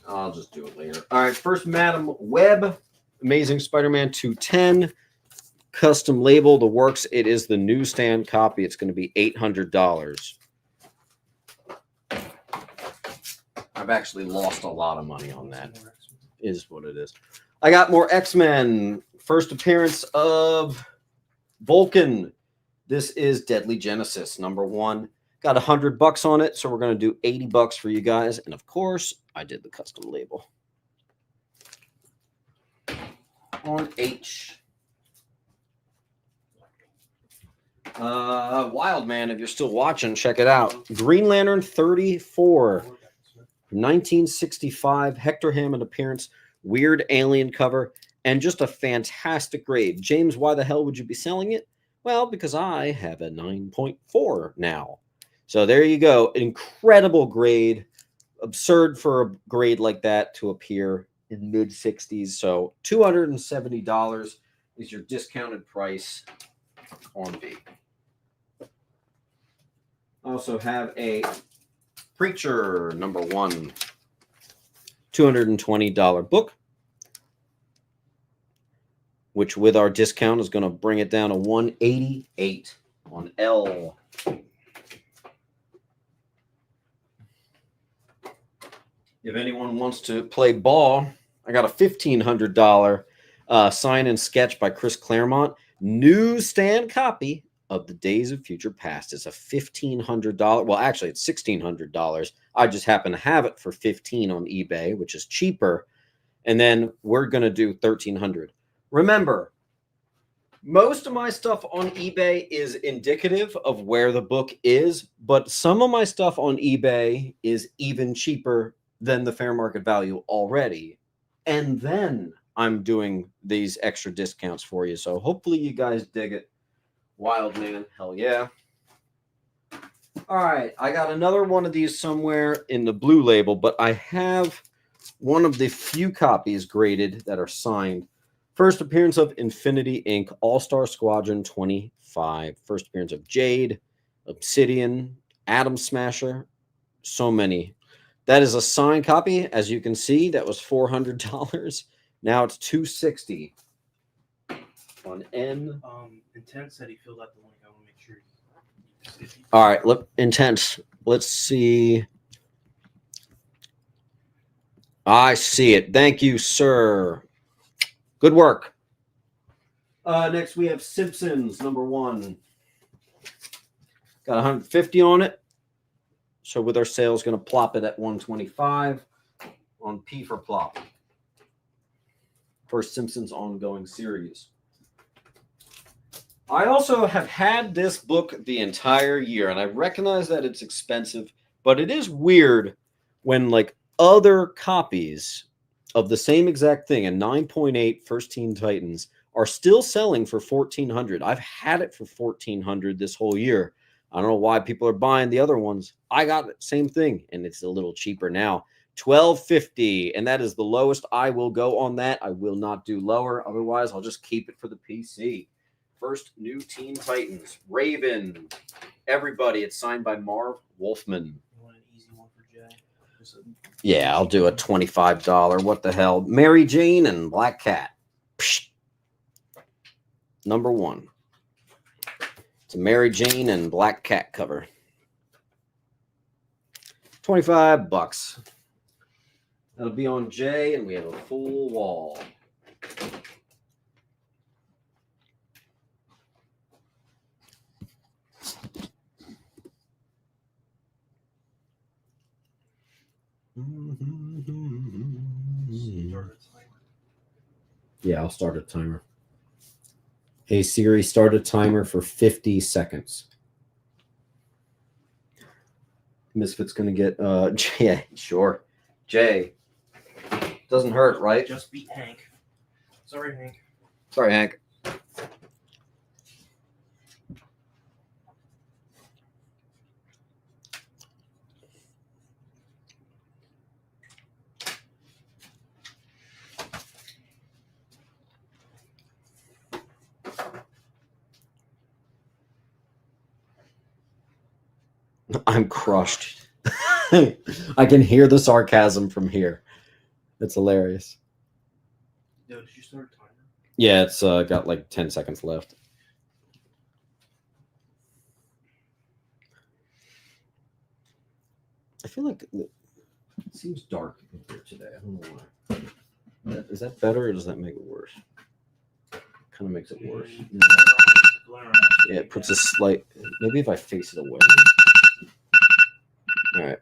I'll just do it later. All right, first Madam Web, Amazing Spider-Man 210, custom label, the works. It is the newsstand copy. It's going to be $800. I've actually lost a lot of money on that. Is what it is. I got more X-Men. First appearance of Vulcan. This is Deadly Genesis #1. Got $100 on it, so we're going to do $80 for you guys. And of course, I did the custom label. On H. Wild Man, if you're still watching, check it out. Green Lantern 34. 1965. Hector Hammond appearance. Weird alien cover. And just a fantastic grade. James, why the hell would you be selling it? Well, because I have a 9.4 now. So there you go. Incredible grade. Absurd for a grade like that to appear in mid-60s. So $270 is your discounted price on B. Also have a Preacher #1. $220 book, which with our discount is going to bring it down to $188 on L. If anyone wants to play ball, I got a $1,500 sign and sketch by Chris Claremont. Newsstand copy of the Days of Future Past. It's a $1,500. Well, actually, it's $1,600. I just happen to have it for $15 on eBay, which is cheaper. And then we're going to do $1,300. Remember, most of my stuff on eBay is indicative of where the book is, but some of my stuff on eBay is even cheaper than the fair market value already. And then I'm doing these extra discounts for you. So hopefully you guys dig it. Wild Man, hell yeah. All right, I got another one of these somewhere in the blue label, but I have one of the few copies graded that are signed. First appearance of Infinity Inc. All-Star Squadron 25. First appearance of Jade, Obsidian, Atom Smasher. So many. That is a signed copy. As you can see, that was $400. Now it's $260 on N. Intense said he filled out the link. I want to make sure. All right, look, Intense. Let's see. I see it. Thank you, sir. Good work. Next, we have Simpsons #1. Got 150 on it. So with our sales, going to plop it at 125 on P for plop. First Simpsons ongoing series. I also have had this book the entire year, and I recognize that it's expensive, but it is weird when like other copies of the same exact thing, a 9.8 First Teen Titans, are still selling for $1,400. I've had it for $1,400 this whole year. I don't know why people are buying the other ones. I got it, same thing, and it's a little cheaper now. $1,250, and that is the lowest I will go on that. I will not do lower. Otherwise, I'll just keep it for the PC. First New Teen Titans. Raven. Everybody. It's signed by Marv Wolfman. You want an easy one for Jay? Yeah, I'll do a $25. What the hell? Mary Jane and Black Cat. Psh. #1. It's a Mary Jane and Black Cat cover. $25. That'll be on J, and we have a full wall. Start a timer. Yeah, I'll start a timer. Hey Siri, start a timer for 50 seconds. Misfit's gonna get yeah, sure. Jay. Doesn't hurt, right? Just beat Hank. Sorry, Hank. Sorry, Hank. I'm crushed. I can hear the sarcasm from here. It's hilarious. Yo, did you start a timer? Yeah, it's got like 10 seconds left. I feel like it seems dark in here today. I don't know why. Is that better or does that make it worse? Kind of makes it worse. Yeah, it puts a slight. Maybe if I face it away. All right.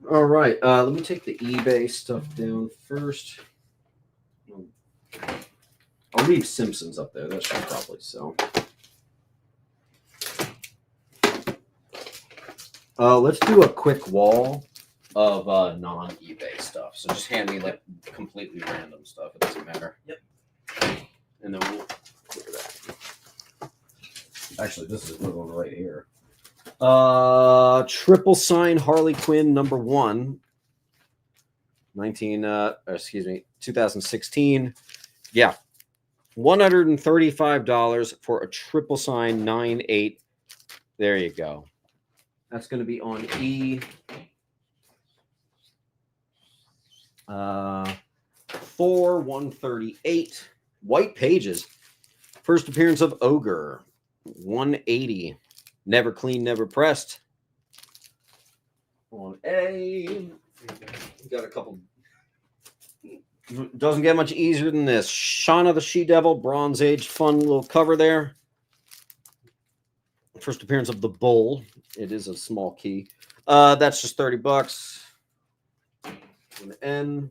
All right. Let me take the eBay stuff down first. I'll leave Simpsons up there. That should probably sell. Let's do a quick wall of non-eBay stuff. So just hand me like completely random stuff. It doesn't matter. Yep. And then we'll clear that. Actually, this is a good one right here. Triple sign Harley Quinn #1. 2016. Yeah. $135 for a triple sign 9/8. There you go. That's going to be on E. 138. White pages. First appearance of Ogre. 180. Never clean, never pressed. On A. Got a couple. Doesn't get much easier than this. Shauna the She-Devil, Bronze Age, fun little cover there. First appearance of the Bull. It is a small key. That's just $30. An N.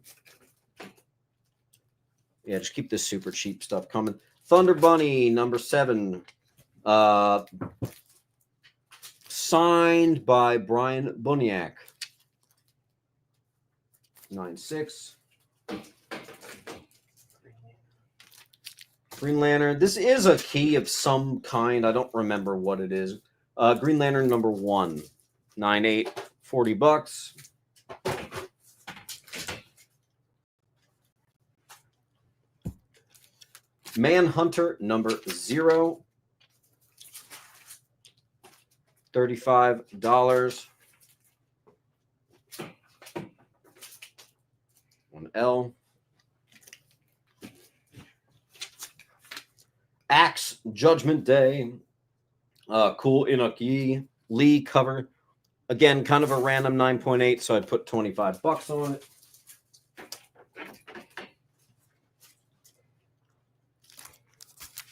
Yeah, just keep this super cheap stuff coming. Thunder Bunny #7. Signed by Brian Buniak. 9/6. Green Lantern. This is a key of some kind. I don't remember what it is. Green Lantern #1. 9/8. $40. Manhunter #0. $35. On L. Axe Judgment Day. Cool Inoki Lee cover. Again, kind of a random 9.8, so I put $25 on it.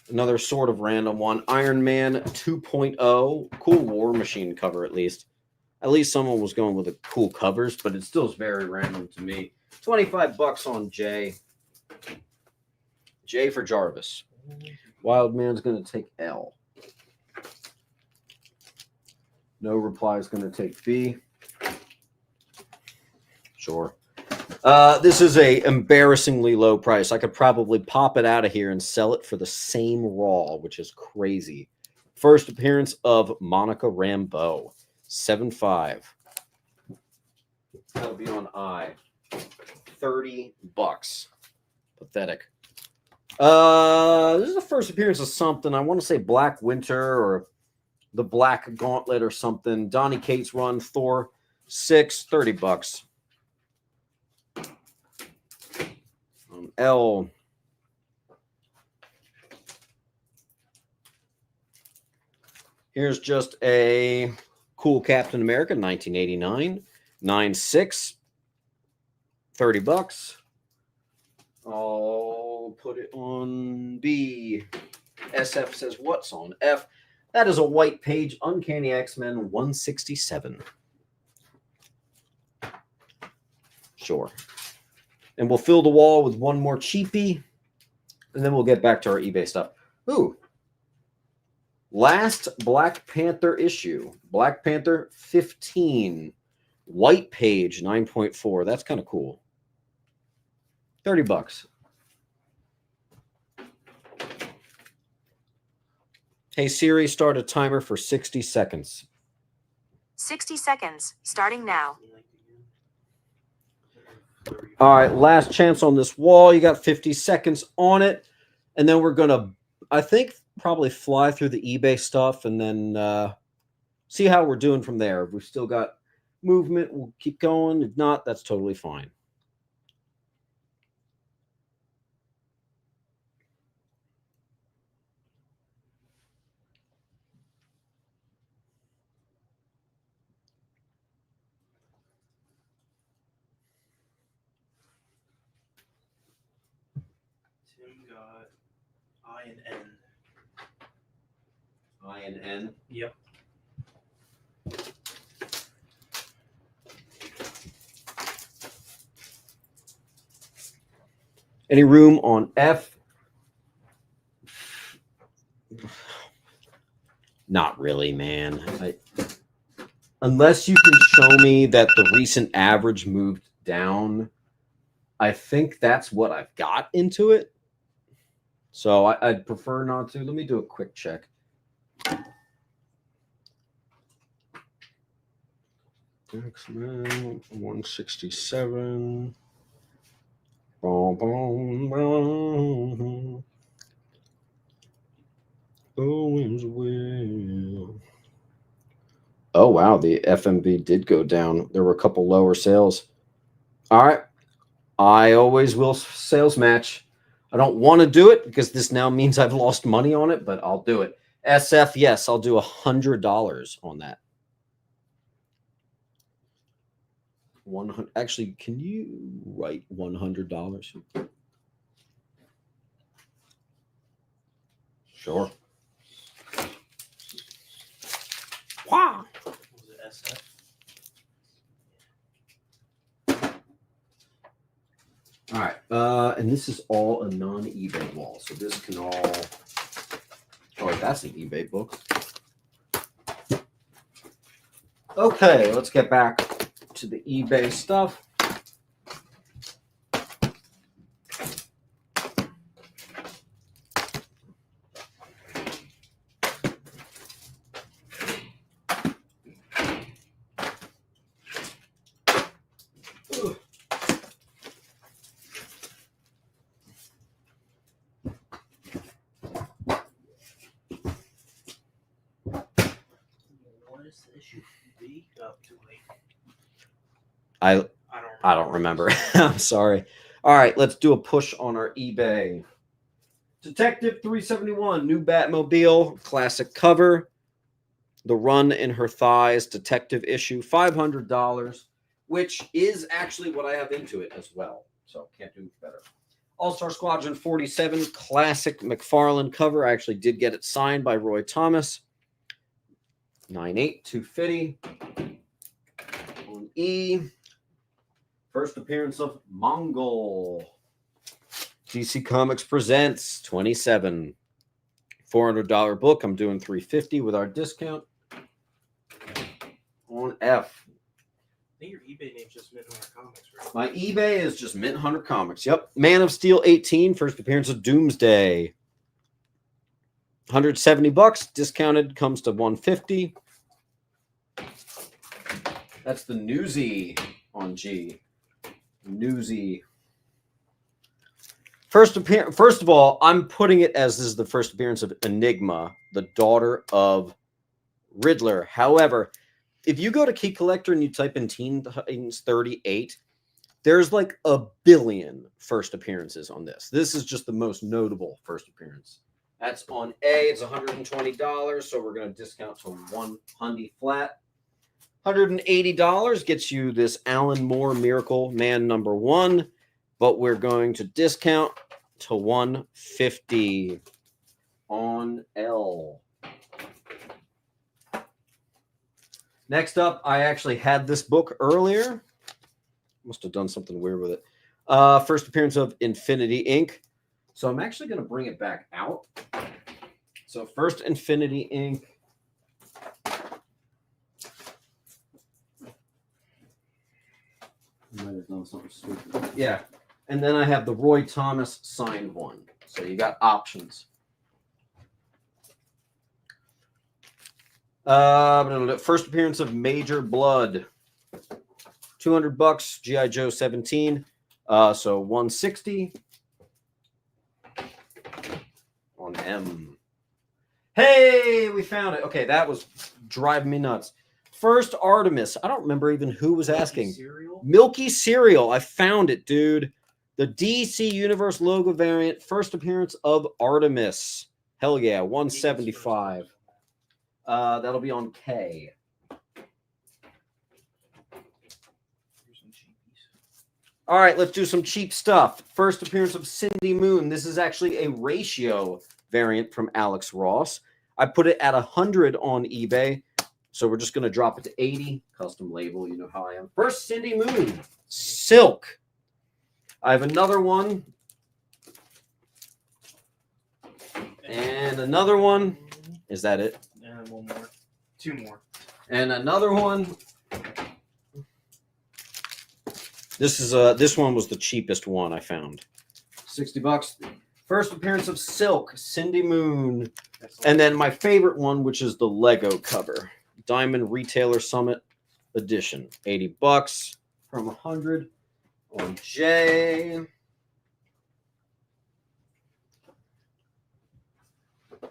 Another sort of random one. Iron Man 2.0. Cool War Machine cover, at least. At least someone was going with the cool covers, but it still is very random to me. $25 on J. J for Jarvis. Wild Man's going to take L. No Reply is going to take B. Sure. This is a embarrassingly low price. I could probably pop it out of here and sell it for the same raw, which is crazy. First appearance of Monica Rambeau. 7.5. That'll be on I. $30. Pathetic. This is the first appearance of something. I want to say Black Winter or the Black Gauntlet or something. Donny Cates run. Thor 6. $30. L. Here's just a cool Captain America 1989. 9.6. $30. I'll put it on B. SF says what's on F. That is a white page Uncanny X-Men 167. Sure. And we'll fill the wall with one more cheapie, and then we'll get back to our eBay stuff. Ooh. Last Black Panther issue. Black Panther 15. White page 9.4. That's kind of cool. $30. Hey Siri, start a timer for 60 seconds. 60 seconds, starting now. All right, last chance on this wall. You got 50 seconds on it. And then we're going to, I think, probably fly through the eBay stuff and then see how we're doing from there. If we've still got movement, we'll keep going. If not, that's totally fine. Tim got I and N. I and N. Yep. Any room on F? Not really, man. Unless you can show me that the recent average moved down, I think that's what I've got into it. So I'd prefer not to. Let me do a quick check. X-Men 167. Boom, boom, boom. Owens will. Oh, wow. The FMV did go down. There were a couple lower sales. All right. I always will sales match. I don't want to do it because this now means I've lost money on it, but I'll do it. SF, yes, I'll do $100 on that. 100. Actually, can you write $100? Sure. Wow. Was it SF? All right. And this is all a non-eBay wall. So this can all... Oh, that's an eBay book. Okay, let's get back to the eBay stuff. What is the issue? B? Oh, too late. I don't remember. I'm sorry. All right, let's do a push on our eBay. Detective 371, new Batmobile, classic cover. The run in her thighs, detective issue, $500, which is actually what I have into it as well. So can't do better. All-Star Squadron 47, classic McFarlane cover. I actually did get it signed by Roy Thomas. 9.8, 250. On E. First appearance of Mongol. DC Comics presents 27. $400 book. I'm doing $350 with our discount. On F. I think your eBay name's just Mint Hunter Comics, right? My eBay is just Mint Hunter Comics. Yep. Man of Steel 18. First appearance of Doomsday. $170. Discounted comes to $150. That's the Newsy on G. Newsy. First of all, I'm putting it as this is the first appearance of Enigma, the daughter of Riddler. However, if you go to Key Collector and you type in Teen Titans 38, there's like a billion first appearances on this. This is just the most notable first appearance. That's on A. It's $120, so we're going to discount to $100 flat. $180 gets you this Alan Moore Miracle Man #1, but we're going to discount to $150 on L. Next up, I actually had this book earlier. Must have done something weird with it. First appearance of Infinity Inc. So I'm actually going to bring it back out. So first Infinity Inc. I might have done something stupid. Yeah. And then I have the Roy Thomas signed one. So you got options. First appearance of Major Blood. $200. G.I. Joe 17. So 160 on M. Hey, we found it. Okay, that was driving me nuts. First Artemis. I don't remember even who was asking. Milky Cereal. I found it, dude. The DC Universe logo variant. First appearance of Artemis. Hell yeah, 175. That'll be on K. All right, let's do some cheap stuff. First appearance of Cindy Moon. This is actually a ratio variant from Alex Ross. I put it at 100 on eBay, so we're just going to drop it to 80. Custom label, you know how I am. First Cindy Moon. Silk. I have another one. And another one. Is that it? And one more. Two more. And another one. This one was the cheapest one I found. $60. First appearance of Silk, Cindy Moon. And then my favorite one, which is the Lego cover. Diamond Retailer Summit Edition. $80 from 100 on J.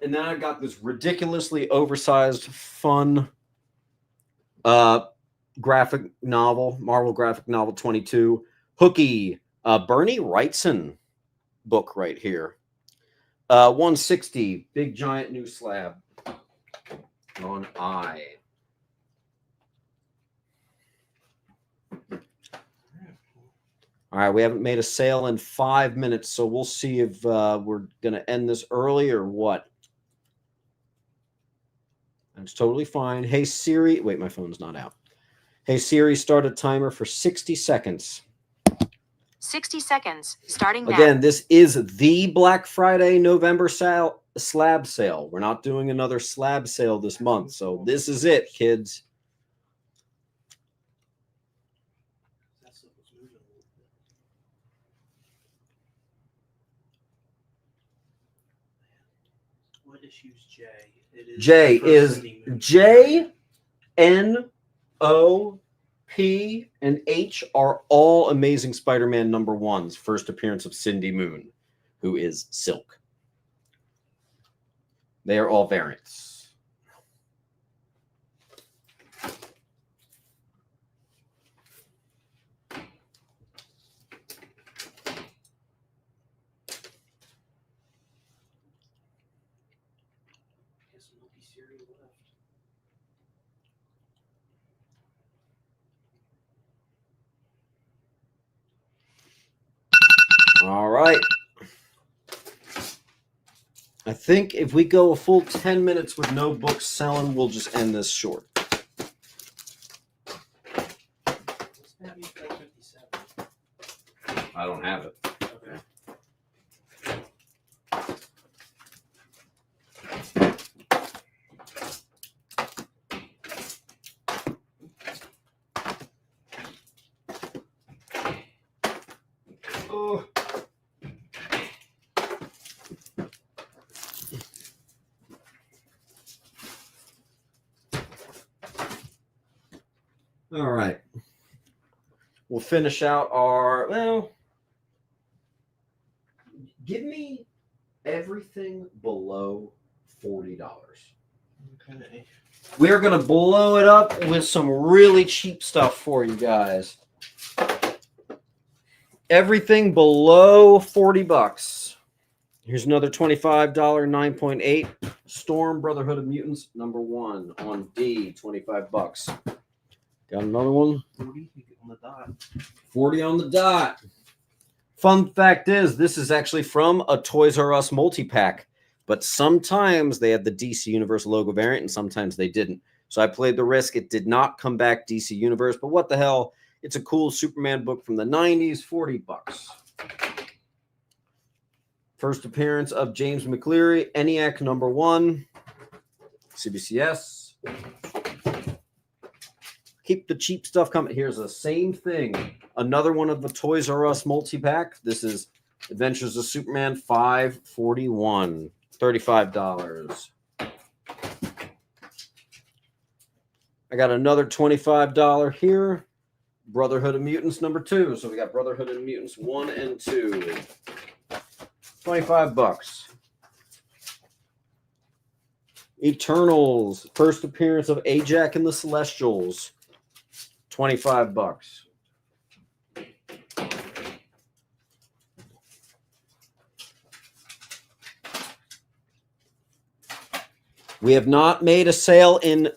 And then I got this ridiculously oversized, fun graphic novel, Marvel graphic novel 22. Hooky, Bernie Wrightson book right here. 160, big giant new slab on I. All right, we haven't made a sale in 5 minutes, so we'll see if we're going to end this early or what. That's totally fine. Hey, Siri. Wait, my phone's not out. Hey, Siri, start a timer for 60 seconds. 60 seconds, starting now. Again, this is the Black Friday November slab sale. We're not doing another slab sale this month, so this is it, kids. What issue's J? J is J, N, O, P, and H are all Amazing Spider-Man #1s. First appearance of Cindy Moon, who is Silk. They are all variants. All right. I think if we go a full 10 minutes with no books selling, we'll just end this short. I don't have it. Okay. Oh. All right. We'll finish out our, well, give me everything below $40. Okay. We're going to blow it up with some really cheap stuff for you guys. Everything below $40. Here's another $25 9.8 Storm Brotherhood of Mutants #1 on D, $25. Got another one. 40 on the dot. 40 on the dot. Fun fact is, this is actually from a Toys R Us multi-pack, but sometimes they had the DC Universe logo variant and sometimes they didn't. So I played the risk. It did not come back DC Universe, but what the hell? It's a cool Superman book from the 90s, 40 bucks. First appearance of James McCleary, ENIAC #1, CBCS. Keep the cheap stuff coming. Here's the same thing. Another one of the Toys R Us multi-pack. This is Adventures of Superman 541, $35. I got another $25 here. Brotherhood of Mutants #2. So we got Brotherhood of Mutants 1 and 2. 25 bucks. Eternals. First appearance of Ajax and the Celestials. 25 bucks. We have not made a sale in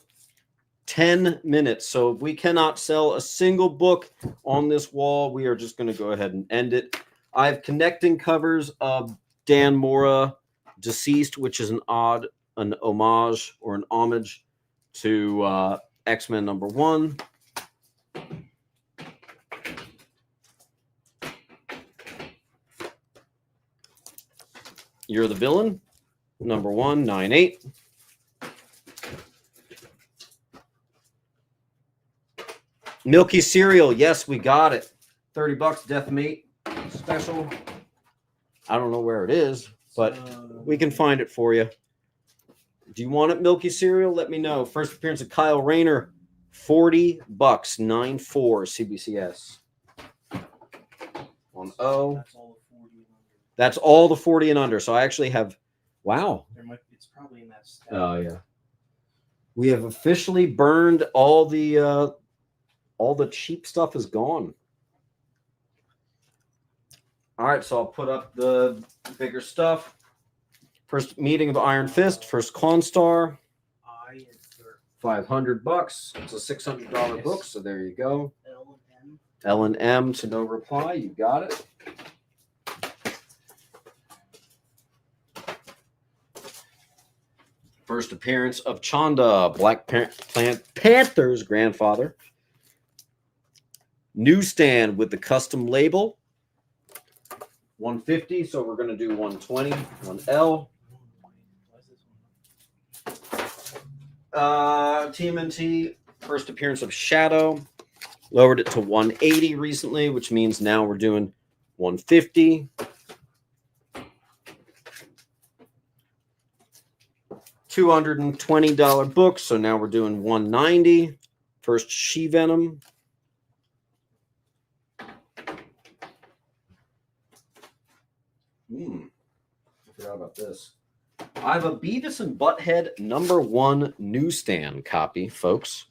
10 minutes. So if we cannot sell a single book on this wall, we are just going to go ahead and end it. I have connecting covers of Dan Mora, Deceased, which is an homage or an homage to X-Men #1. You're the Villain, #1, 9/8. Milky Cereal, yes, we got it. 30 bucks, Death Mate special. I don't know where it is, but we can find it for you. Do you want it, Milky Cereal? Let me know. First appearance of Kyle Rayner, 40 bucks, 9/4 CBCS. On O. That's all the 40 and That's all the 40 and under. under. So I actually have, wow. It's probably in that stack. Oh, yeah. We have officially burned all the cheap stuff is gone. All right, so I'll put up the bigger stuff. First meeting of Iron Fist, first Constar. 500 bucks. It's a $600 book, so there you go. L and M to no reply. You got it. First appearance of Chanda, Black Panther's grandfather. Newsstand with the custom label. 150, so we're going to do 120, 1L. TMNT, first appearance of Shadow. Lowered it to 180 recently, which means now we're doing 150. $220 book, so now we're doing 190. First She-Venom. I forgot about this. I have a Beavis and Butthead #1 newsstand copy, folks.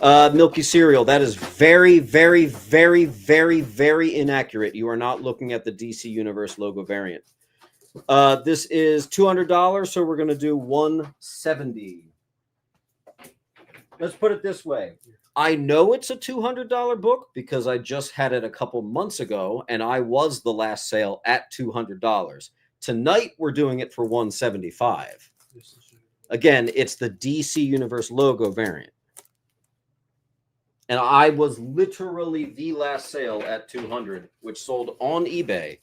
Milky Cereal. That is very, very, very, very, very inaccurate. You are not looking at the DC Universe logo variant. This is $200, so we're going to do 170. Let's put it this way. I know it's a $200 book because I just had it a couple months ago, and I was the last sale at $200. Tonight, we're doing it for $175. Again, it's the DC Universe logo variant. And I was literally the last sale at $200, which sold on eBay.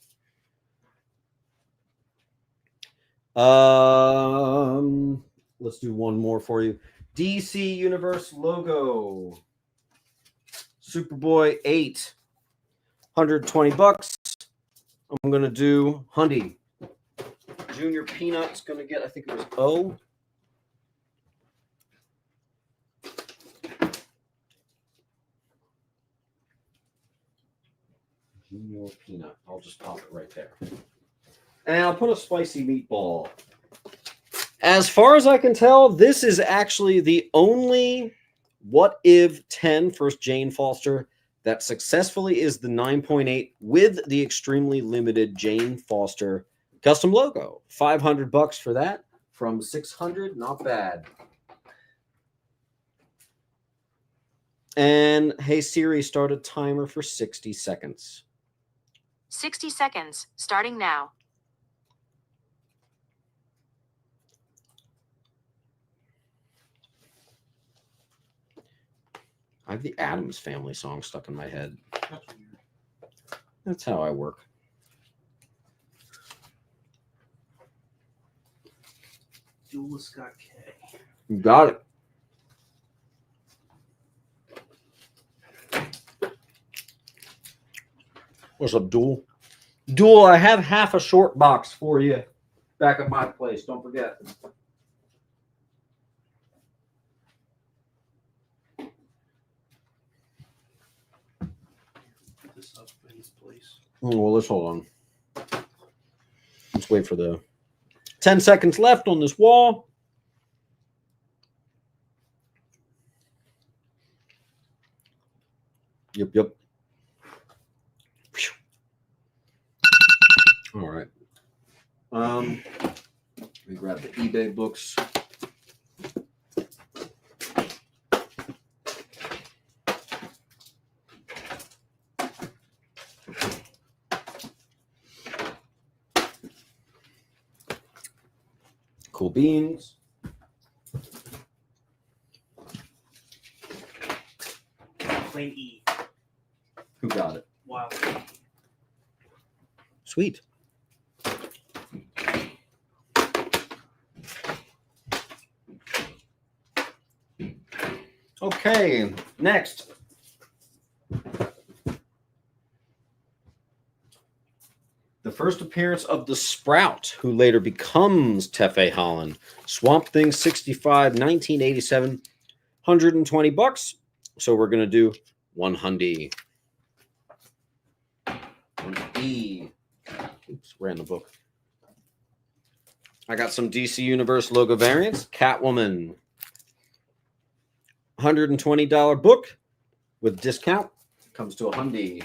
Let's do one more for you. DC Universe logo. Superboy 8. 120 bucks. I'm going to do Hundy. Junior Peanut's going to get, I think it was O. Junior Peanut. I'll just pop it right there. And I'll put a spicy meatball. As far as I can tell, this is actually the only What If 10 first Jane Foster that successfully is the 9.8 with the extremely limited Jane Foster custom logo. 500 bucks for that from 600. Not bad. And hey Siri, start a timer for 60 seconds. 60 seconds, starting now. have the Addams Family song stuck in my head. That's weird. That's how I work. Duelist got K. You got it. What's up, Duel? Duel, I have half a short box for you back at my place. Don't forget. Put this up in his place. Well, let's hold on. Let's wait for the 10 seconds left on this wall. Yep. Whew. All right. We grab the eBay books. Cool beans. Plain E. Who got it? Wow. Sweet. Okay, next. The first appearance of the Sprout, who later becomes Tefe Holland. Swamp Thing 65, 1987, 120 bucks. So we're going to do 100. 1E. Oops, ran the book. I got some DC Universe logo variants. Catwoman. $120 book with discount. Comes to 100.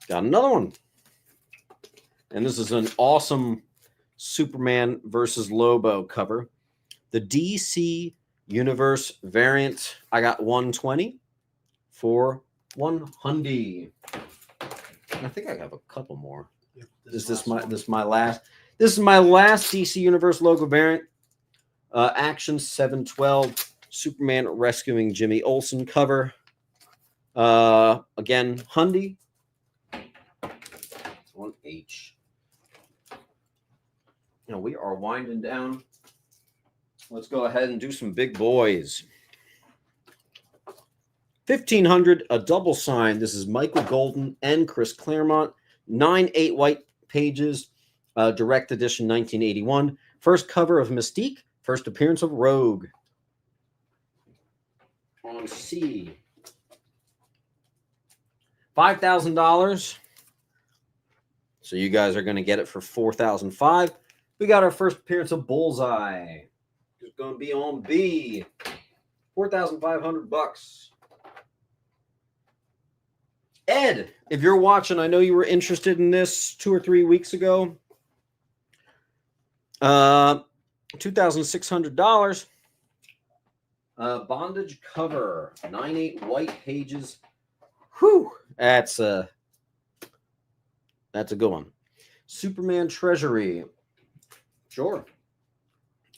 Got another one. And this is an awesome Superman versus Lobo cover. The DC Universe variant. I got 120 for 100. I think I have a couple more. Yep, This is my last DC Universe logo variant. Action 712 Superman rescuing Jimmy Olsen cover. Again, Hundy. 1H. You know, we are winding down. Let's go ahead and do some big boys. 1500, a double sign. This is Michael Golden and Chris Claremont. 9/8 white pages. Direct edition 1981. First cover of Mystique. First appearance of Rogue. On C. $5,000. So you guys are going to get it for $4,500. We got our first appearance of Bullseye. It's going to be on B. $4,500. Ed, if you're watching, I know you were interested in this 2 or 3 weeks ago. $2,600. Bondage cover, 9/8 white pages. Whew, that's a good one. Superman Treasury, sure.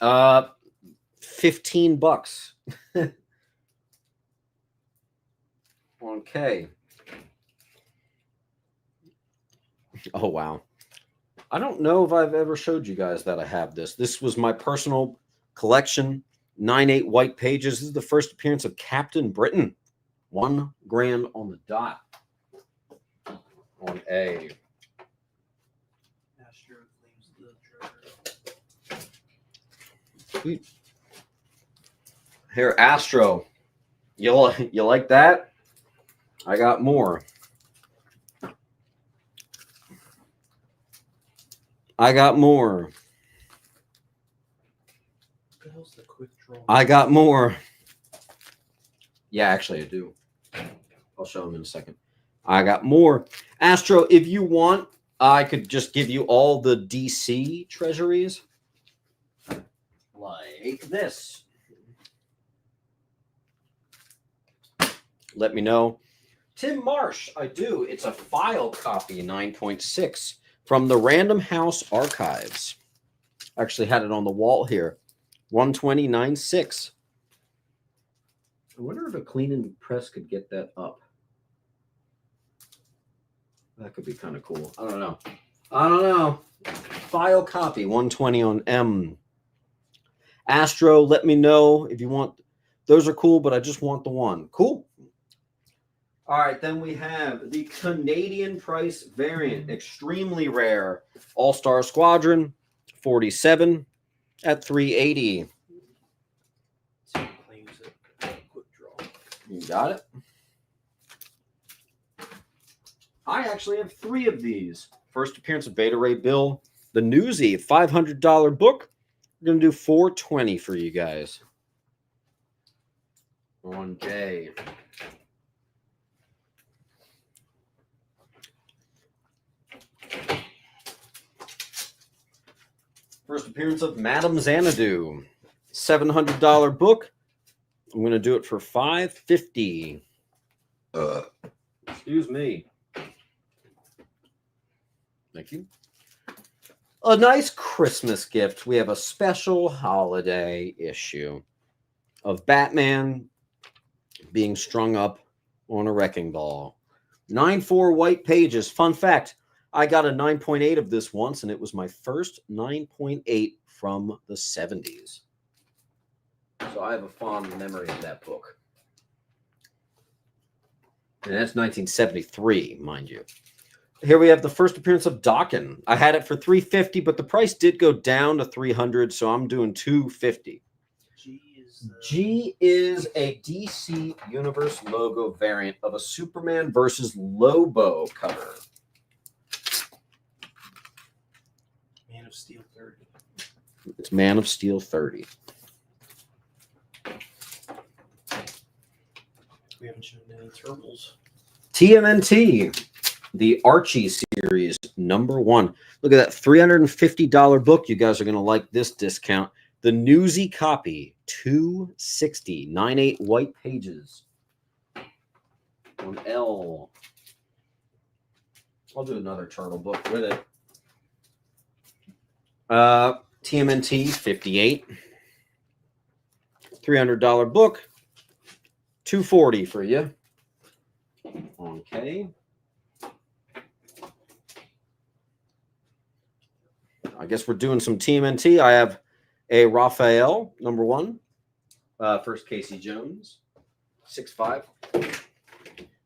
$15. Okay. Oh wow. I don't know if I've ever showed you guys that I have this. This was my personal collection. 9/8 white pages. This is the first appearance of Captain Britain. $1,000 on the dot. On A. Astro claims the treasure. Sweet. Here, Astro. You like that? I got more. I got more. What the hell's the quick draw? I got more. Yeah, actually, I do. I'll show them in a second. I got more. Astro, if you want, I could just give you all the DC treasuries. Like this. Let me know. Tim Marsh, I do. It's a file copy, 9.6, from the Random House Archives. Actually had it on the wall here. 129.6. I wonder if a clean and press could get that up. That could be kind of cool. I don't know. I don't know. File copy 120 on M. Astro, let me know if you want. Those are cool, but I just want the one. Cool. All right, then we have the Canadian price variant, extremely rare, All-Star Squadron, 47 at 380. Claims it. Quick draw. You got it. I actually have 3 of these. First appearance of Beta Ray Bill, the Newsy, $500 book. We're going to do 420 for you guys. On J. First appearance of Madame Xanadu, $700 book. I'm going to do it for $550. Excuse me. Thank you. A nice Christmas gift. We have a special holiday issue of Batman being strung up on a wrecking ball. 9.4 white pages. Fun fact, I got a 9.8 of this once, and it was my first 9.8 from the 70s. So I have a fond memory of that book. And that's 1973, mind you. Here we have the first appearance of Dokken. I had it for $350, but the price did go down to $300, so I'm doing $250. G is a DC Universe logo variant of a Superman versus Lobo cover. Man of Steel 30. It's Man of Steel 30. We haven't shown any turtles. TMNT, the Archie series, #1. Look at that $350 book. You guys are going to like this discount. The Newsy copy, $260, 9.8 white pages. On L. I'll do another turtle book with it. TMNT, $58. $300 book. $240 for you. Okay. I guess we're doing some TMNT. I have a Raphael, #1. First Casey Jones, 6.5.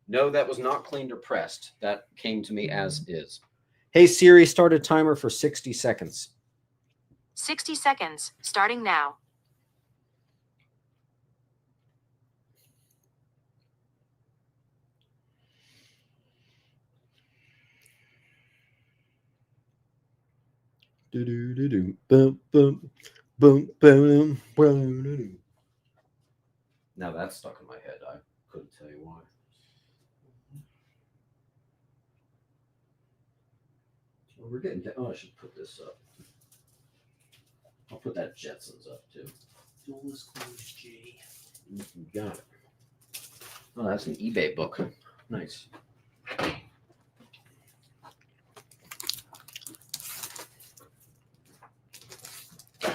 No, that was not cleaned or pressed. That came to me as is. Hey, Siri, start a timer for 60 seconds. 60 seconds, starting now. Boom, boom, boom, boom, boom. Now that's stuck in my head. I couldn't tell you why. Well, we're getting. Oh, I should put this up. I'll put that Jetsons up too. Duelist Claims J. You got it. Oh, that's an eBay book. Nice.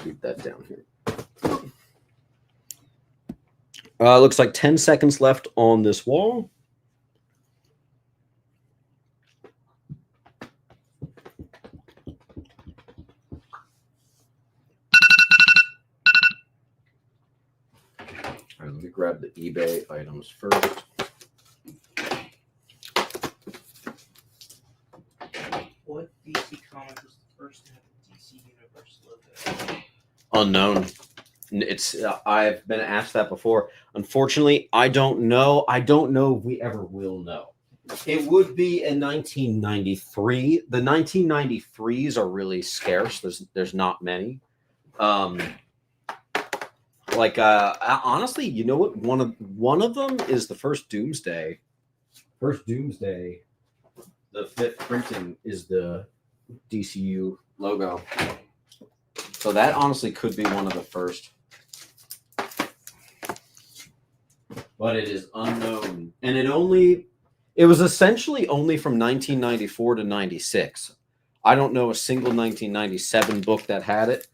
Keep that down here. Looks like 10 seconds left on this wall. All right, let me grab the eBay items first. What DC comic was the first to have the DC Universe logo? Unknown. It's I've been asked that before. Unfortunately, I don't know. I don't know if we ever will know. It would be in 1993. The 1993s are really scarce. There's not many. Honestly, you know what? One of them is the first Doomsday. First Doomsday. The 5th printing is the DCU logo. So that honestly could be one of the first. But it is unknown. And it was essentially only from 1994 to 96. I don't know a single 1997 book that had it.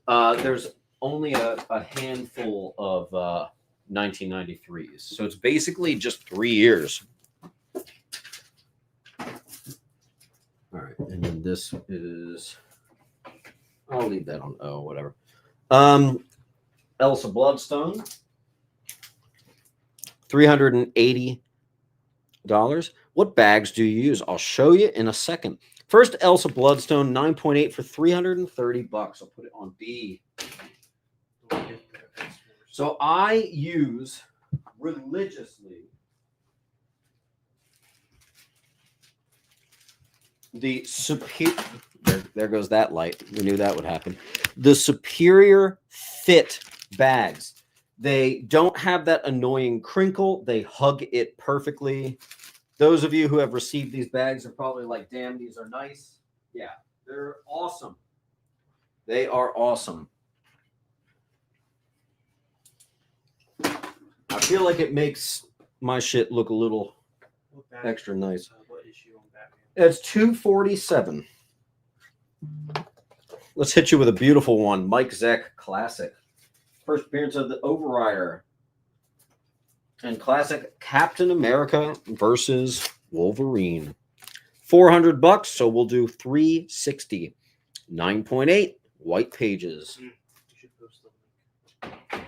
There's only a handful of 1993s. So it's basically just 3 years. All right, and then this is, I'll leave that on, oh, whatever. Elsa Bloodstone, $380. What bags do you use? I'll show you in a second. First, Elsa Bloodstone, 9.8 for $330. I'll put it on B. So I use religiously the superior, there goes that light. We knew that would happen. The Superior Fit bags. They don't have that annoying crinkle. They hug it perfectly. Those of you who have received these bags are probably like, damn, these are nice. Yeah, they're awesome. They are awesome. I feel like it makes my shit look a little extra nice. What issue on Batman? It's 247. Let's hit you with a beautiful one. Mike Zeck Classic. First appearance of the Overrider. And classic Captain America versus Wolverine. $400, so we'll do 360. 9.8 white pages. You should post the link.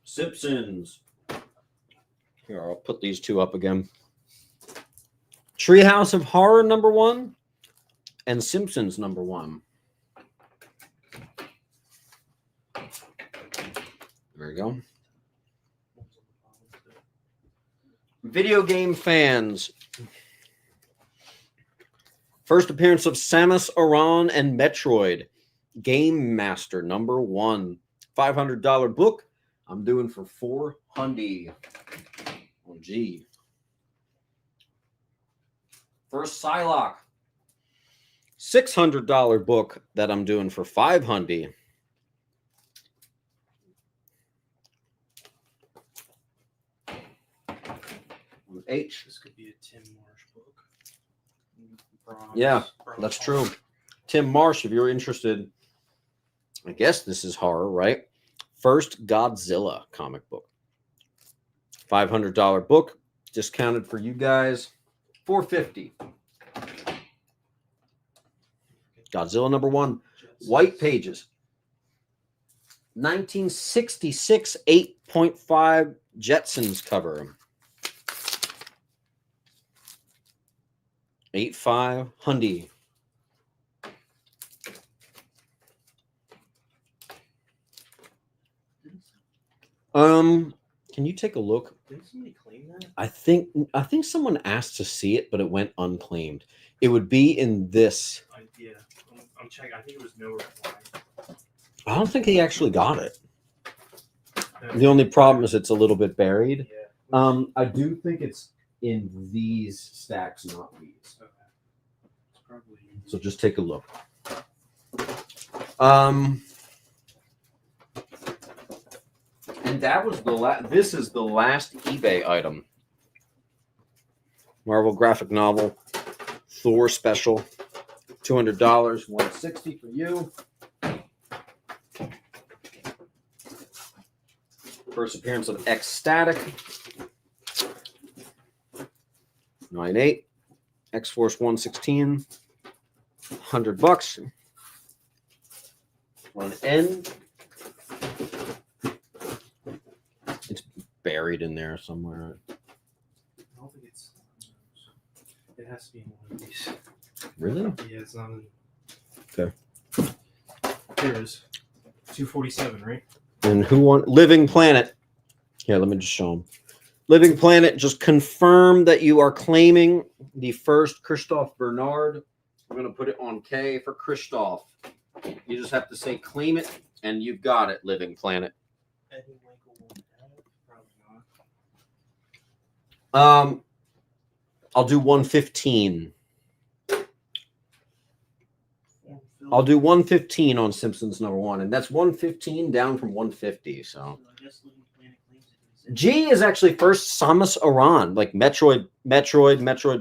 Simpsons. Here, I'll put these two up again. Treehouse of Horror #1 and Simpsons #1. There we go. Video game fans. First appearance of Samus Aran and Metroid. Game Master #1. $500 book. I'm doing for $400 on G. First Psylocke. $600 book that I'm doing for $500. H. This could be a Tim Marsh book. Bronze, Yeah, bronze that's horror. true. Tim Marsh, if you're interested, I guess this is horror, right? First Godzilla comic book. $500 book, discounted for you guys, $450. Godzilla #1, white pages. 1966 8.5 Jetsons cover. 8.5 Hyundai. Can you take a look? Didn't somebody claim that? I think someone asked to see it, but it went unclaimed. It would be in this. Yeah, I'm checking. I think it was no reply. I don't think he actually got it. The only problem is it's a little bit buried. Yeah. I do think it's in these stacks, not these. Okay. It's probably. So just take a look. And that was the last. This is the last eBay item. Marvel graphic novel, Thor special, $200, $160 for you. First appearance of Ecstatic, 9.8, X-Force 116, $100. On N. It's buried in there somewhere. I don't think it's. It has to be in one of these. Really? Yeah, it's not in. Okay. There it is. 247, right? And who won? Living Planet. Here, let me just show them. Living Planet, just confirm that you are claiming the first Christophe Bernard. I'm going to put it on K for Christophe. You just have to say claim it, and you've got it, Living Planet. Eddie Winkle won't have it. Probably not. I'll do 115. I'll do 115 on Simpsons #1, and that's 115 down from 150. So I guess Living Planet claims it. G is actually first Samus Aran, like Metroid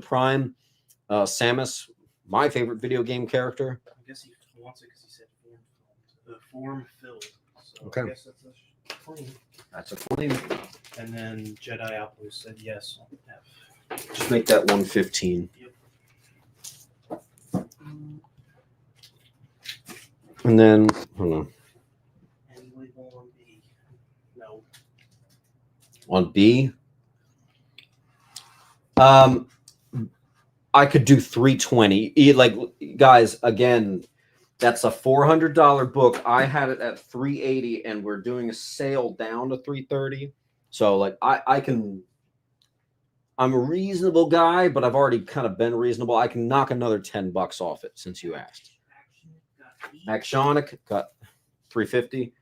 Prime, Samus my favorite video game character. I guess he wants it because he said form filled. So Okay. I guess that's a claim. That's a claim. And then Jedi Apple said yes on F. Just make that 115. And then, hold on. And label on B. No. On B, I could do 320. Like, guys, again, that's a $400 book. I had it at 380, and we're doing a sale down to 330. So, like, I can. I'm a reasonable guy, but I've already kind of been reasonable. I can knock another $10 off it since you asked. Actionic got 350.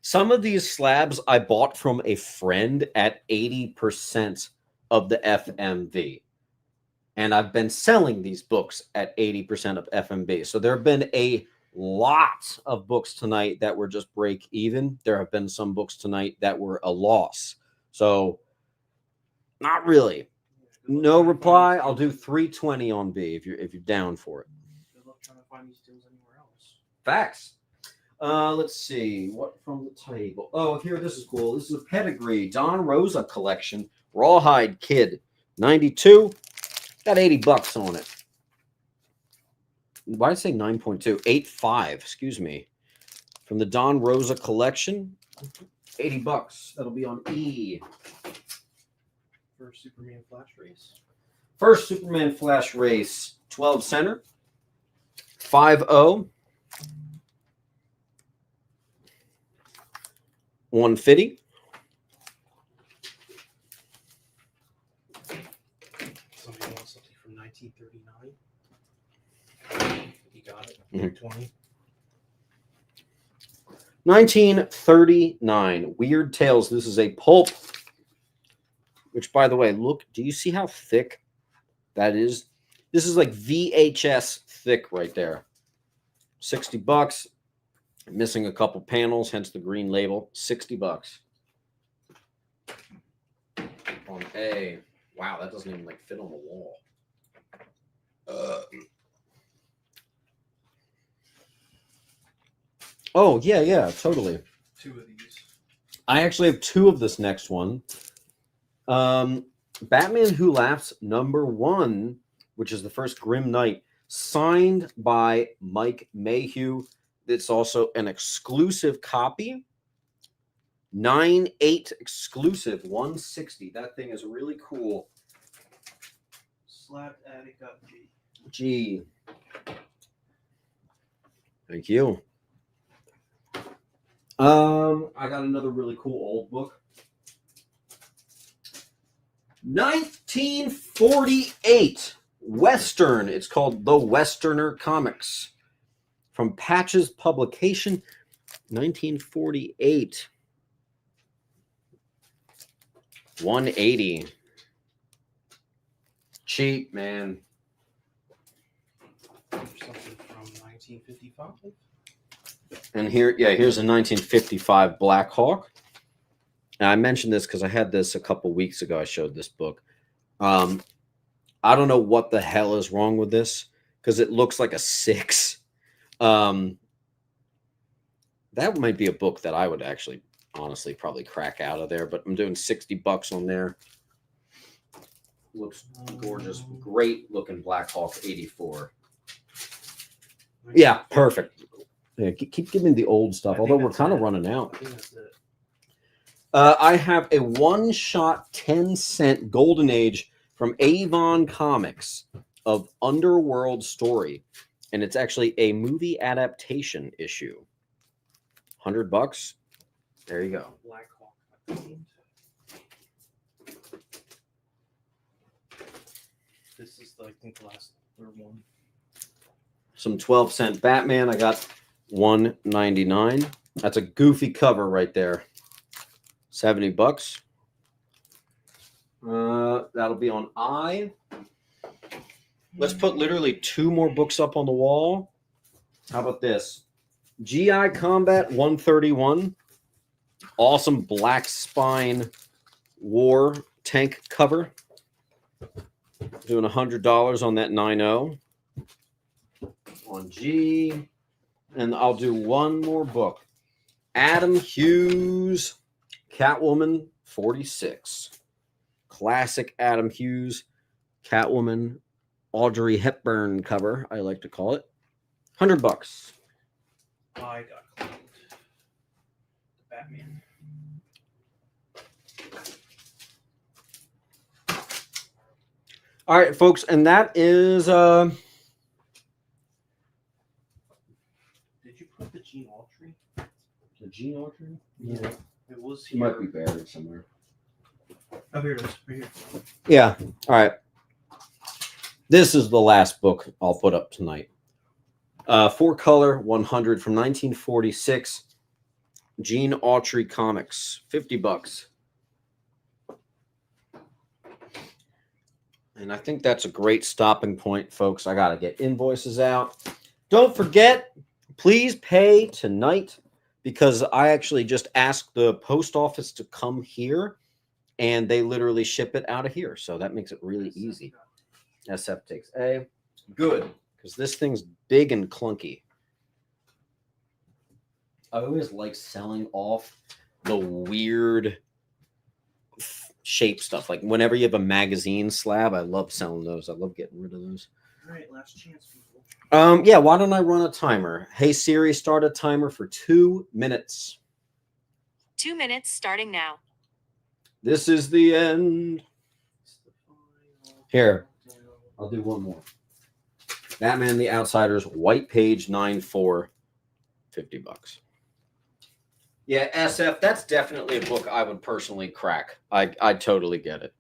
Some of these slabs I bought from a friend at 80% of the FMV. And I've been selling these books at 80% of FMV. So there have been a lot of books tonight that were just break even. There have been some books tonight that were a loss. So not really. No reply. I'll do 320 on B if you're down for it. Good luck trying to find these deals anywhere else. Facts. Let's see what from the table. Oh, here, this is cool. This is a Pedigree Don Rosa collection. Rawhide Kid, 92. Got $80 on it. Why did I say 9.2? 8.5. Excuse me. From the Don Rosa collection, $80. That'll be on E. First Superman Flash Race. First Superman Flash Race, 12 center. 5.0. 150. Somebody wants something from 1939. You got it. 320. 1939. Weird Tales. This is a pulp. Which, by the way, look, do you see how thick that is? This is like VHS thick right there. $60. Missing a couple panels, hence the green label. $60. On A. Wow, that doesn't even like fit on the wall. Oh, yeah, totally. 2 of these. I actually have 2 of this next one. Batman Who Laughs #1, which is the first Grim Knight, signed by Mike Mayhew. It's also an exclusive copy. 9/8 exclusive, 160. That thing is really cool. Slab Attic up G. G. Thank you. I got another really cool old book. 1948 Western. It's called The Westerner Comics. From Patches Publication, 1948. 180. Cheap, man. There's something from 1955. And here, yeah, here's a 1955 Black Hawk. And I mentioned this because I had this a couple weeks ago. I showed this book. I don't know what the hell is wrong with this because it looks like a 6. That might be a book that I would actually, honestly, probably crack out of there. But I'm doing $60 on there. Looks gorgeous. Great looking Black Hawk 84. Yeah, perfect. Yeah, keep giving me the old stuff, although we're kind of running out. I think that's it. I have a one-shot 10-cent Golden Age from Avon Comics of Underworld Story. And it's actually a movie adaptation issue. $100. There you go. Black Hawk. I think. This is, I think, the last third one. Some 12-cent Batman. I got $1.99. That's a goofy cover right there. $70. That'll be on I. Let's put literally 2 more books up on the wall. How about this? GI Combat 131. Awesome black spine war tank cover. Doing $100 on that 9.0 on G. And I'll do one more book. Adam Hughes, Catwoman 46. Classic Adam Hughes, Catwoman, Audrey Hepburn cover, I like to call it. $100. I got cloned. Batman. All right, folks, and that is Did you put the Gene Autry? the Gene Autry? Yeah. It was It here. might be buried somewhere. Oh, here it is. Right here. Yeah. All right. This is the last book I'll put up tonight. 4-color 100 from 1946. Gene Autry Comics. $50. And I think that's a great stopping point, folks. I got to get invoices out. Don't forget, please pay tonight, because I actually just asked the post office to come here, and they literally ship it out of here. So that makes it really easy. SF takes A. Good, because this thing's big and clunky. I always like selling off the weird shape stuff. Like whenever you have a magazine slab, I love selling those. I love getting rid of those. All right, last chance, people. Yeah, why don't I run a timer? Hey Siri, start a timer for 2 minutes. 2 minutes starting now. This is the end. It's the final Here, countdown. I'll do one more. Batman the Outsiders, white page 9/4, $50. Yeah, SF, that's definitely a book I would personally crack. I totally get it.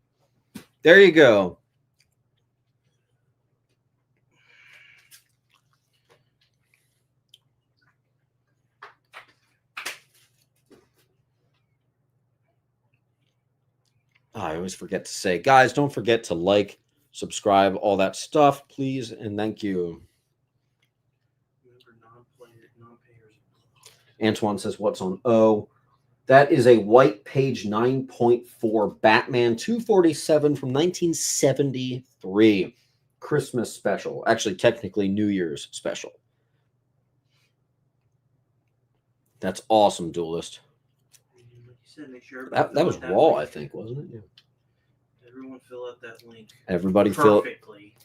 There you go. I always forget to say, guys, don't forget to like, subscribe, all that stuff, please, and thank you. Remember, non-payers. Antoine says, what's on O? That is a white page 9.4 Batman 247 from 1973. Christmas special. Actually, technically New Year's special. That's awesome, Duelist. Like you said, make sure That was that Raw, link. I think, wasn't it? Yeah. Everyone fill out that link Everybody fill it. perfectly.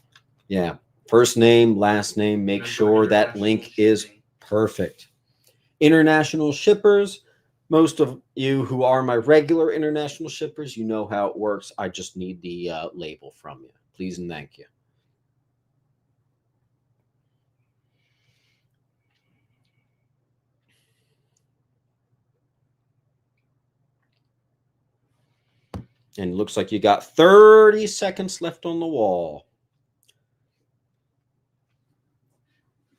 Yeah. First name, last name. Make Remember, sure that international link is shipping. perfect. International shippers. Most of you who are my regular international shippers, you know how it works. I just need the label from you. Please and thank you. And it looks like you got 30 seconds left on the wall.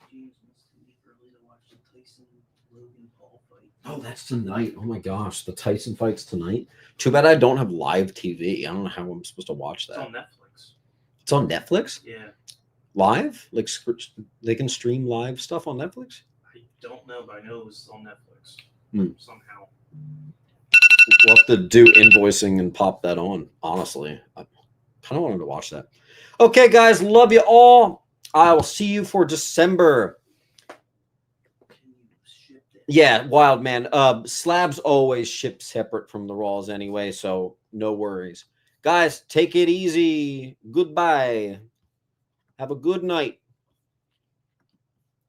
James must leave early to watch the Tyson Logan Paul fight. Oh, that's tonight. Oh my gosh, the Tyson fight's tonight. Too bad I don't have live TV. I don't know how I'm supposed to watch It's that. on Netflix. It's on Netflix? Yeah. Live? Like they can stream live stuff on Netflix? I don't know, but I know it was on Netflix somehow. We'll have to do invoicing and pop that on, honestly. I kind of wanted to watch that. Okay, guys, love you all. I will see you for December. Can you ship it? Yeah, wild man. Slabs always ship separate from the Raws anyway, so no worries. Guys, take it easy. Goodbye. Have a good night.